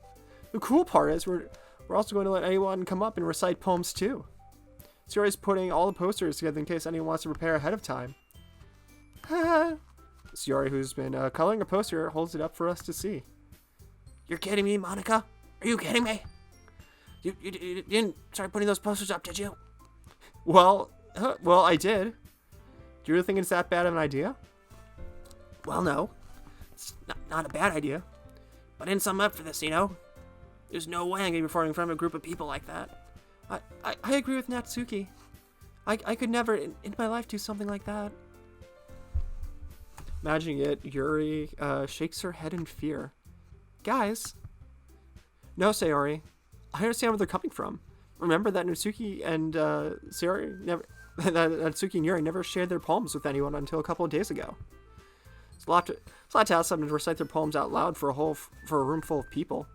The cool part is we're also going to let anyone come up and recite poems too. Sayori's putting all the posters together in case anyone wants to prepare ahead of time. Sayori, who's been coloring a poster, holds it up for us to see. You're kidding me, Monica? Are you kidding me? You didn't start putting those posters up, did you? Well, I did. Do you really think it's that bad of an idea? Well, no. It's not a bad idea. But I didn't sign up for this, you know? There's no way I'm going to be performing in front of a group of people like that. I agree with Natsuki. I could never in my life do something like that. Imagining it, Yuri shakes her head in fear. Guys. No, Sayori. I understand where they're coming from. Remember that Natsuki and Sayori never... that Natsuki and Yuri never shared their poems with anyone until a couple of days ago. It's a lot to ask them to recite their poems out loud for a room full of people.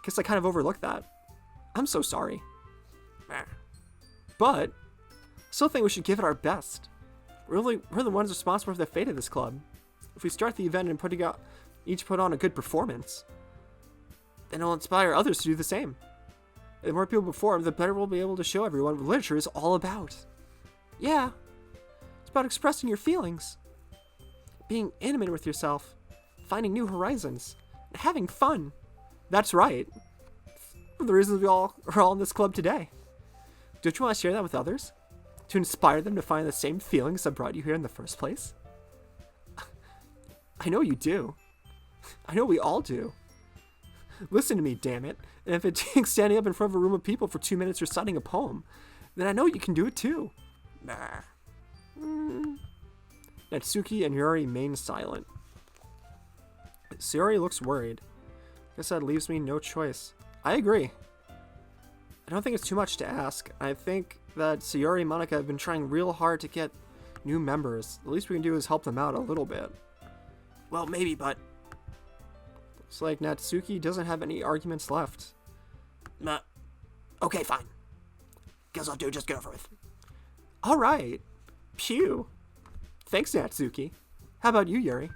Guess I kind of overlooked that. I'm so sorry. But I still think we should give it our best. We're the ones responsible for the fate of this club. If we start the event and put on a good performance, then it'll inspire others to do the same. And the more people perform, the better we'll be able to show everyone what literature is all about. Yeah, it's about expressing your feelings, being intimate with yourself, finding new horizons, and having fun. That's right. For the reasons we all are all in this club today. Don't you want to share that with others? To inspire them to find the same feelings that brought you here in the first place? I know you do. I know we all do. Listen to me, damn it. And if it takes standing up in front of a room of people for 2 minutes reciting a poem, then I know you can do it too. Natsuki and Yuri remain silent. Sayori looks worried. Guess that leaves me no choice. I agree. I don't think it's too much to ask. I think that Sayori and Monica have been trying real hard to get new members. The least we can do is help them out a little bit. Well, maybe, but... It's like Natsuki doesn't have any arguments left. Okay, fine. Guess I'll just get over with. Alright. Phew. Thanks, Natsuki. How about you, Yuri?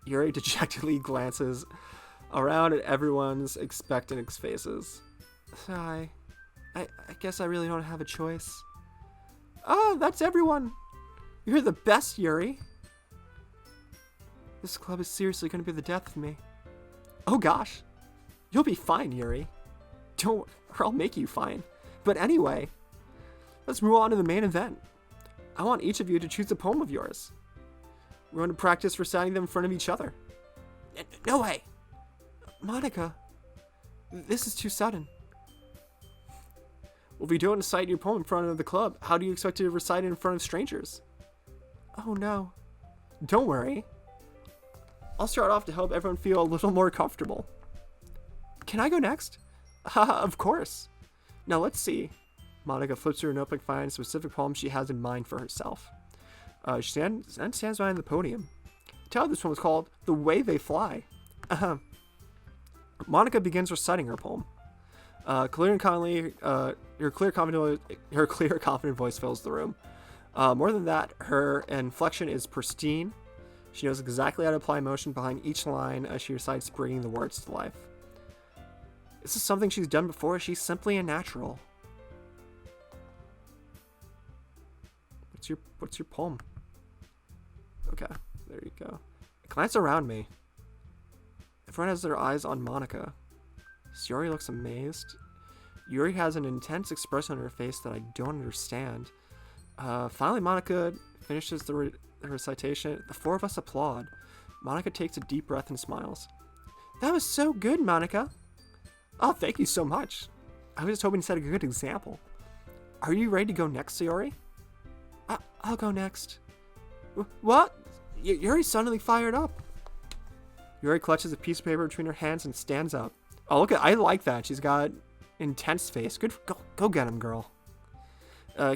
Yuri dejectedly glances around at everyone's expectant faces. I guess I really don't have a choice. Oh, that's everyone. You're the best, Yuri. This club is seriously going to be the death of me. Oh gosh. You'll be fine, Yuri. Don't, or I'll make you fine. But anyway, let's move on to the main event. I want each of you to choose a poem of yours. We're going to practice reciting them in front of each other. No way. Monica, this is too sudden. Well, if you don't recite your poem in front of the club, how do you expect to recite it in front of strangers? Oh no. Don't worry. I'll start off to help everyone feel a little more comfortable. Can I go next? Haha, of course. Now let's see. Monica flips through her notebook, finds a specific poem she has in mind for herself. She stands behind the podium. The title of this poem is called The Way They Fly. Monica begins reciting her poem. Her clear, confident voice fills the room. More than that, her inflection is pristine. She knows exactly how to apply emotion behind each line as she recites, bringing the words to life. This is something she's done before. She's simply a natural. What's your poem? Okay, there you go. I glance around me. Everyone has their eyes on Monica. Yuri looks amazed. Yuri has an intense expression on her face that I don't understand. Finally, Monica finishes the recitation. The four of us applaud. Monica takes a deep breath and smiles. That was so good, Monica. Oh, thank you so much. I was just hoping to set a good example. Are you ready to go next, Sayori? I'll go next. What? Yuri's suddenly fired up. Yuri clutches a piece of paper between her hands and stands up. Oh, look at, I like that. She's got intense face. Good, go get him, girl.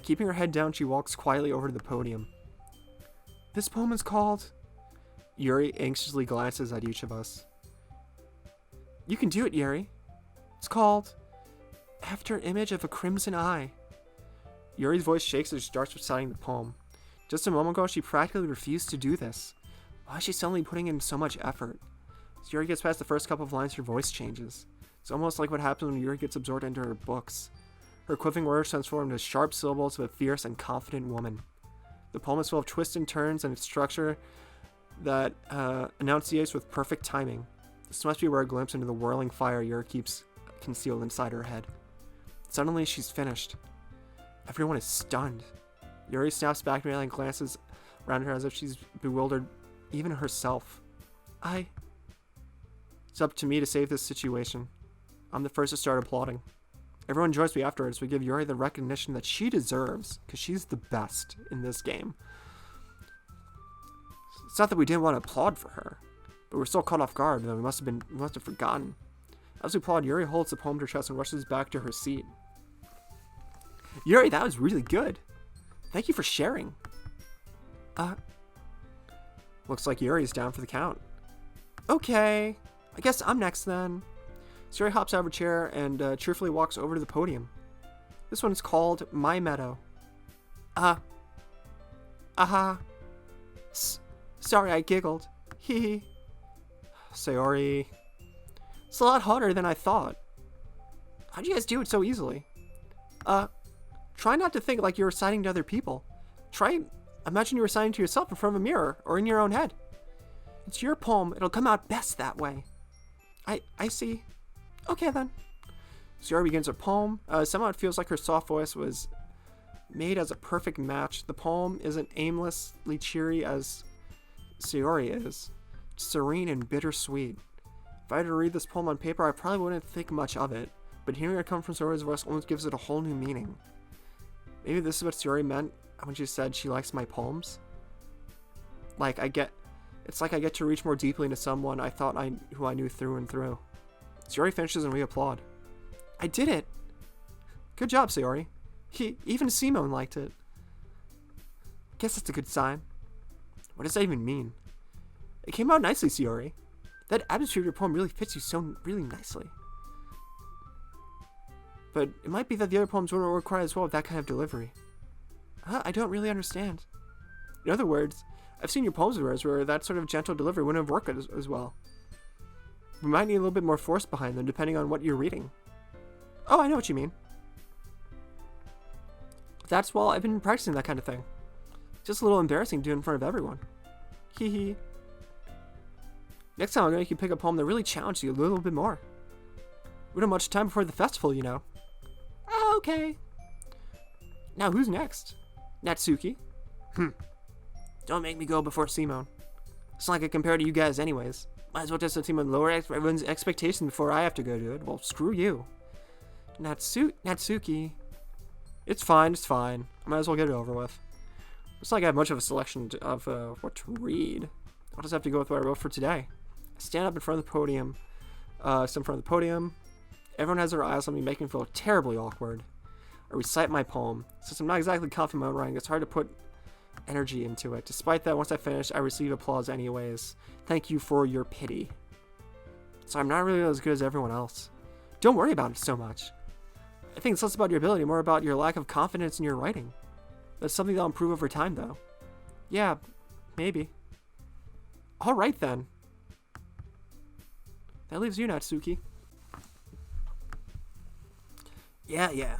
Keeping her head down, she walks quietly over to the podium. This poem is called... Yuri anxiously glances at each of us. You can do it, Yuri. It's called After Image of a Crimson Eye. Yuri's voice shakes as she starts reciting the poem. Just a moment ago, she practically refused to do this. Why is she suddenly putting in so much effort? As Yuri gets past the first couple of lines, her voice changes. It's almost like what happens when Yuri gets absorbed into her books. Her quivering words transform into sharp syllables of a fierce and confident woman. The poem is full of twists and turns and its structure that enunciates with perfect timing. This must be where a glimpse into the whirling fire Yuri keeps concealed inside her head. Suddenly, she's finished. Everyone is stunned. Yuri snaps back to me and glances around her as if she's bewildered, even herself. It's up to me to save this situation. I'm the first to start applauding. Everyone joins me afterwards. We give Yuri the recognition that she deserves, because she's the best in this game. It's not that we didn't want to applaud for her, but we're still caught off guard, and we must have forgotten. As we applaud, Yuri holds the poem to her chest and rushes back to her seat. Yuri, that was really good. Thank you for sharing. Looks like Yuri's down for the count. Okay, I guess I'm next then. Yuri hops out of her chair and cheerfully walks over to the podium. This one is called My Meadow. Sorry, I giggled. Hee hee. Sayori. It's a lot harder than I thought. How'd you guys do it so easily? Try not to think like you're reciting to other people. Imagine you're reciting to yourself in front of a mirror or in your own head. It's your poem. It'll come out best that way. I see. Okay then. Sayori begins her poem. Somehow it feels like her soft voice was made as a perfect match. The poem isn't aimlessly cheery as Sayori is. It's serene and bittersweet. If I had to read this poem on paper, I probably wouldn't think much of it. But hearing it come from Sayori's voice almost gives it a whole new meaning. Maybe this is what Sayori meant when she said she likes my poems. It's like I get to reach more deeply into someone who I knew through and through. Sayori finishes and we applaud. I did it! Good job, Sayori. Even Simone liked it. Guess that's a good sign. What does that even mean? It came out nicely, Sayori. That atmosphere of your poem really fits you so really nicely. But it might be that the other poems wouldn't work quite as well with that kind of delivery. I don't really understand. In other words, I've seen your poems where that sort of gentle delivery wouldn't have worked as well. We might need a little bit more force behind them depending on what you're reading. Oh, I know what you mean. That's I've been practicing that kind of thing. Just a little embarrassing to do in front of everyone. Hee hee. Next time I'm going to make you pick a poem that really challenges you a little bit more. We don't have much time before the festival, you know. Okay. Now who's next? Natsuki? Don't make me go before Simone. It's not like I compare to you guys anyways. Might as well just let Simone lower everyone's expectations before I have to go do it. Well, screw you. Natsuki. It's fine. I might as well get it over with. It's not like I have much of a selection of what to read. I'll just have to go with what I wrote for today. I stand up in front of the podium. Everyone has their eyes on me, making me feel terribly awkward. I recite my poem. Since I'm not exactly confident in my writing, it's hard to put energy into it. Despite that, once I finish, I receive applause anyways. Thank you for your pity. So I'm not really as good as everyone else. Don't worry about it so much. I think it's less about your ability, more about your lack of confidence in your writing. That's something that'll improve over time, though. Yeah, maybe. Alright then. That leaves you, Natsuki. Yeah.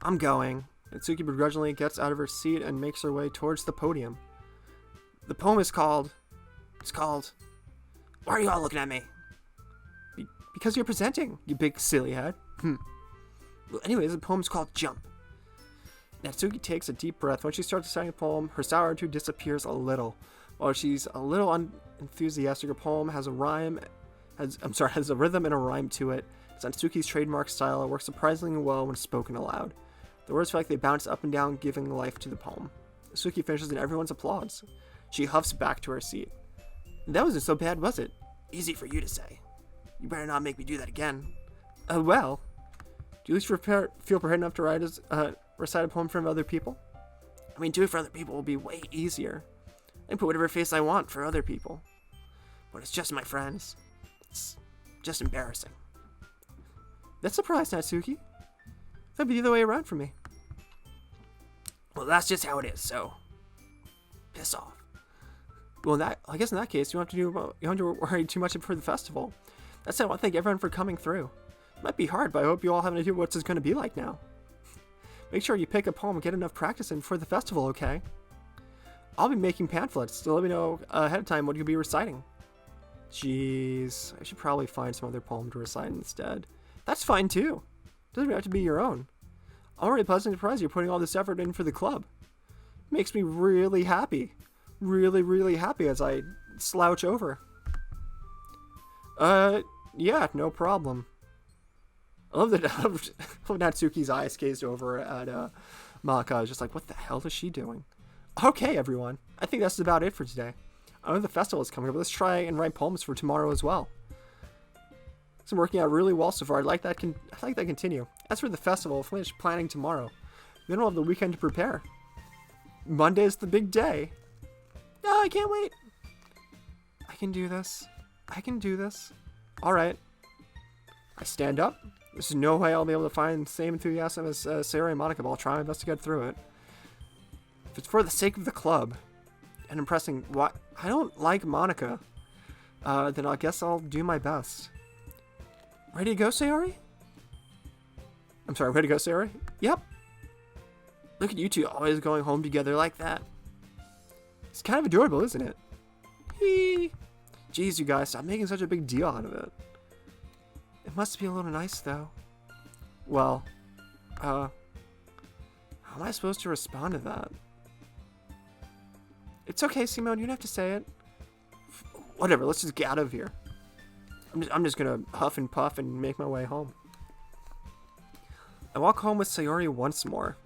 I'm going. Natsuki begrudgingly gets out of her seat and makes her way towards the podium. The poem is called... Why are you all looking at me? Because you're presenting, you big silly head. Well, anyways, the poem's called Jump. Natsuki takes a deep breath. When she starts reciting the poem, her sour attitude disappears a little. While she's a little unenthusiastic, her poem has a rhythm and a rhyme to it. It's Natsuki's trademark style. It works surprisingly well when spoken aloud. The words feel like they bounce up and down, giving life to the poem. Natsuki finishes and everyone's applauds. She huffs back to her seat. That wasn't so bad, was it? Easy for you to say. You better not make me do that again. Well, do you at least feel prepared enough to recite a poem in front of other people? I mean, doing it for other people will be way easier. I can put whatever face I want for other people. But it's just my friends. It's just embarrassing. That's a surprise, Natsuki. That'd be the other way around for me. Well, that's just how it is, so... piss off. Well, I guess in that case, you don't have to worry too much for the festival. That's it. I want to thank everyone for coming through. It might be hard, but I hope you all have an idea what it's going to be like now. Make sure you pick a poem and get enough practice in for the festival, okay? I'll be making pamphlets, so let me know ahead of time what you'll be reciting. Jeez, I should probably find some other poem to recite instead. That's fine too. Doesn't have to be your own. I'm already pleasantly surprised you're putting all this effort in for the club. It makes me really happy. Really happy as I slouch over. Yeah, no problem. I love that Natsuki's eyes gazed over at Maka. I was just like, what the hell is she doing? Okay, everyone. I think that's about it for today. I know the festival is coming up, but let's try and write poems for tomorrow as well. It's been working out really well so far. I'd like that continue. As for the festival, we'll finish planning tomorrow. Then we'll have the weekend to prepare. Monday's the big day. No, I can't wait. I can do this. Alright. I stand up. There's no way I'll be able to find the same enthusiasm as Sarah and Monica, but I'll try my best to get through it. If it's for the sake of the club and impressing what I don't like Monica, then I guess I'll do my best. Ready to go, Sayori? I'm sorry, ready to go, Sayori? Yep. Look at you two always going home together like that. It's kind of adorable, isn't it? Hee. Jeez, you guys, stop making such a big deal out of it. It must be a little nice, though. Well, how am I supposed to respond to that? It's okay, Simone, you don't have to say it. Whatever, let's just get out of here. I'm just gonna huff and puff and make my way home. I walk home with Sayori once more.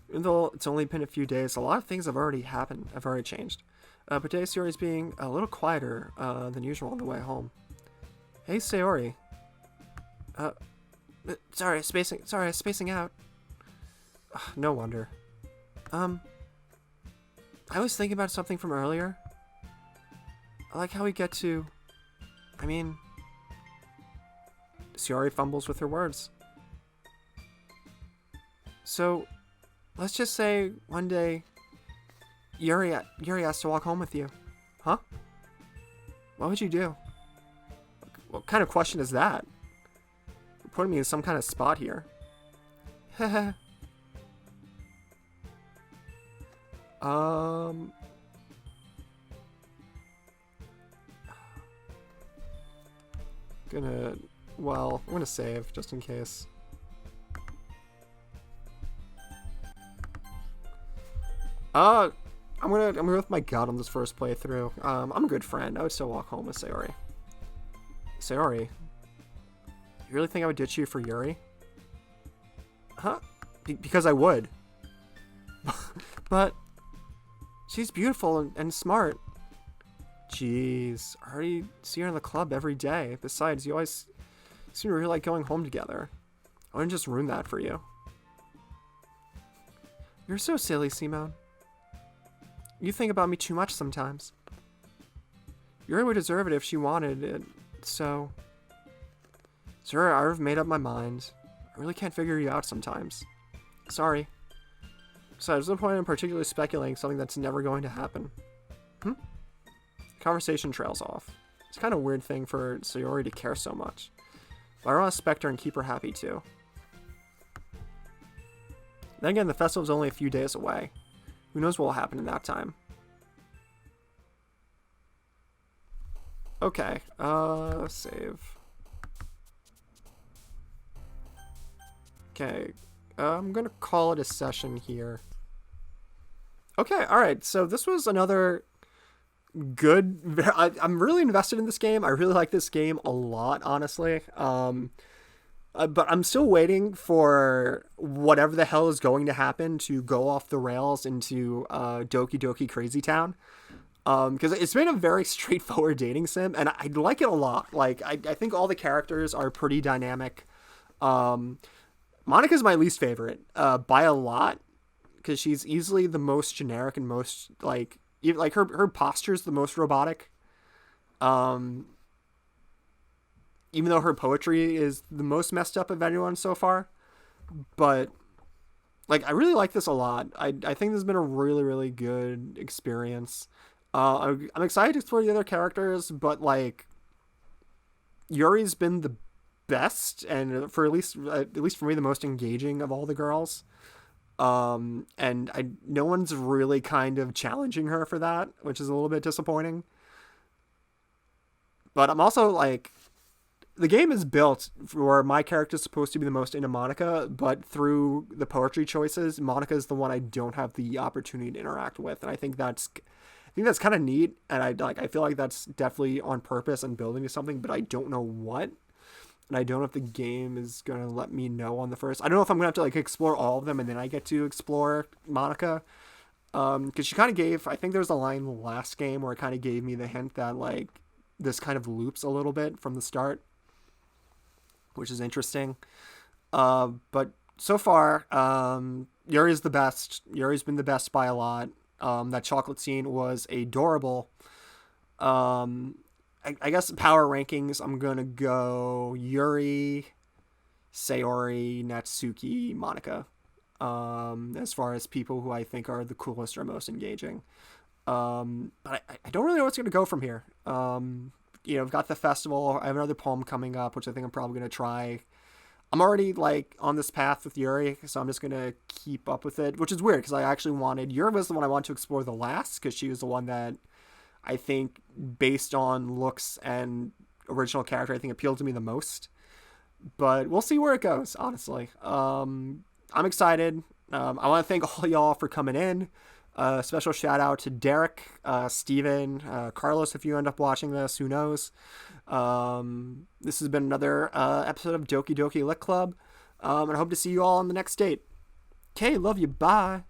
Even though it's only been a few days, a lot of things have already happened. Have already changed. But today Sayori's being a little quieter than usual on the way home. Hey, Sayori. Sorry, spacing out. No wonder. I was thinking about something from earlier. I like how we get to... I mean... Sayori fumbles with her words. So, let's just say one day Yuri has to walk home with you. Huh? What would you do? What kind of question is that? You're putting me in some kind of spot here. I'm gonna save just in case. I'm gonna go with my gut on this first playthrough. I'm a good friend. I would still walk home with Sayori. Sayori, you really think I would ditch you for Yuri? Huh? Because I would. But she's beautiful and smart. Jeez, I already see her in the club every day. Besides, you always seem to really like going home together. I wouldn't just ruin that for you. You're so silly, Simone. You think about me too much sometimes. Yuri would deserve it if she wanted it, so... Sir, I've made up my mind. I really can't figure you out sometimes. Sorry. So there's no point in particularly speculating something that's never going to happen. Conversation trails off. It's kind of a weird thing for Sayori to care so much. But I want to respect her and keep her happy too. Then again, the festival's only a few days away. Who knows what will happen in that time? Okay, save. Okay, I'm gonna call it a session here. Okay, alright, so this was another good... I'm really invested in this game. I really like this game a lot, honestly. But I'm still waiting for whatever the hell is going to happen to go off the rails into Doki Doki Crazy Town. Because it's been a very straightforward dating sim, and I like it a lot. Like, I think all the characters are pretty dynamic. Monica's my least favorite, by a lot, because she's easily the most generic and most, like her posture's the most robotic. Even though her poetry is the most messed up of anyone so far. But, like, I really like this a lot. I think this has been a really, really good experience. I'm excited to explore the other characters, but, like, Yuri's been the best, and for at least for me, the most engaging of all the girls. And no one's really kind of challenging her for that, which is a little bit disappointing. But I'm also, like... The game is built for my character's supposed to be the most into Monica, but through the poetry choices, Monica is the one I don't have the opportunity to interact with, and I think that's kind of neat, and I feel like that's definitely on purpose and building to something, but I don't know what, and I don't know if the game is gonna let me know on the first. I don't know if I'm gonna have to like explore all of them and then I get to explore Monica, because she kind of gave. I think there was a line in the last game where it kind of gave me the hint that like this kind of loops a little bit from the start, which is interesting. But so far, Yuri's the best. Yuri's been the best by a lot. That chocolate scene was adorable. I guess power rankings, I'm going to go Yuri, Sayori, Natsuki, Monica. As far as people who I think are the coolest or most engaging. But I don't really know what's going to go from here. I've got the festival. I have another poem coming up, which I think I'm probably going to try. I'm already, like, on this path with Yuri, so I'm just going to keep up with it, which is weird, because I actually wanted... Yuri was the one I wanted to explore the last, because she was the one that I think, based on looks and original character, I think appealed to me the most. But we'll see where it goes, honestly. I'm excited. I want to thank all y'all for coming in. Special shout out to Derek, Steven, Carlos, if you end up watching this, who knows. This has been another episode of Doki Doki Lit Club, and I hope to see you all on the next date. Okay, love you, bye.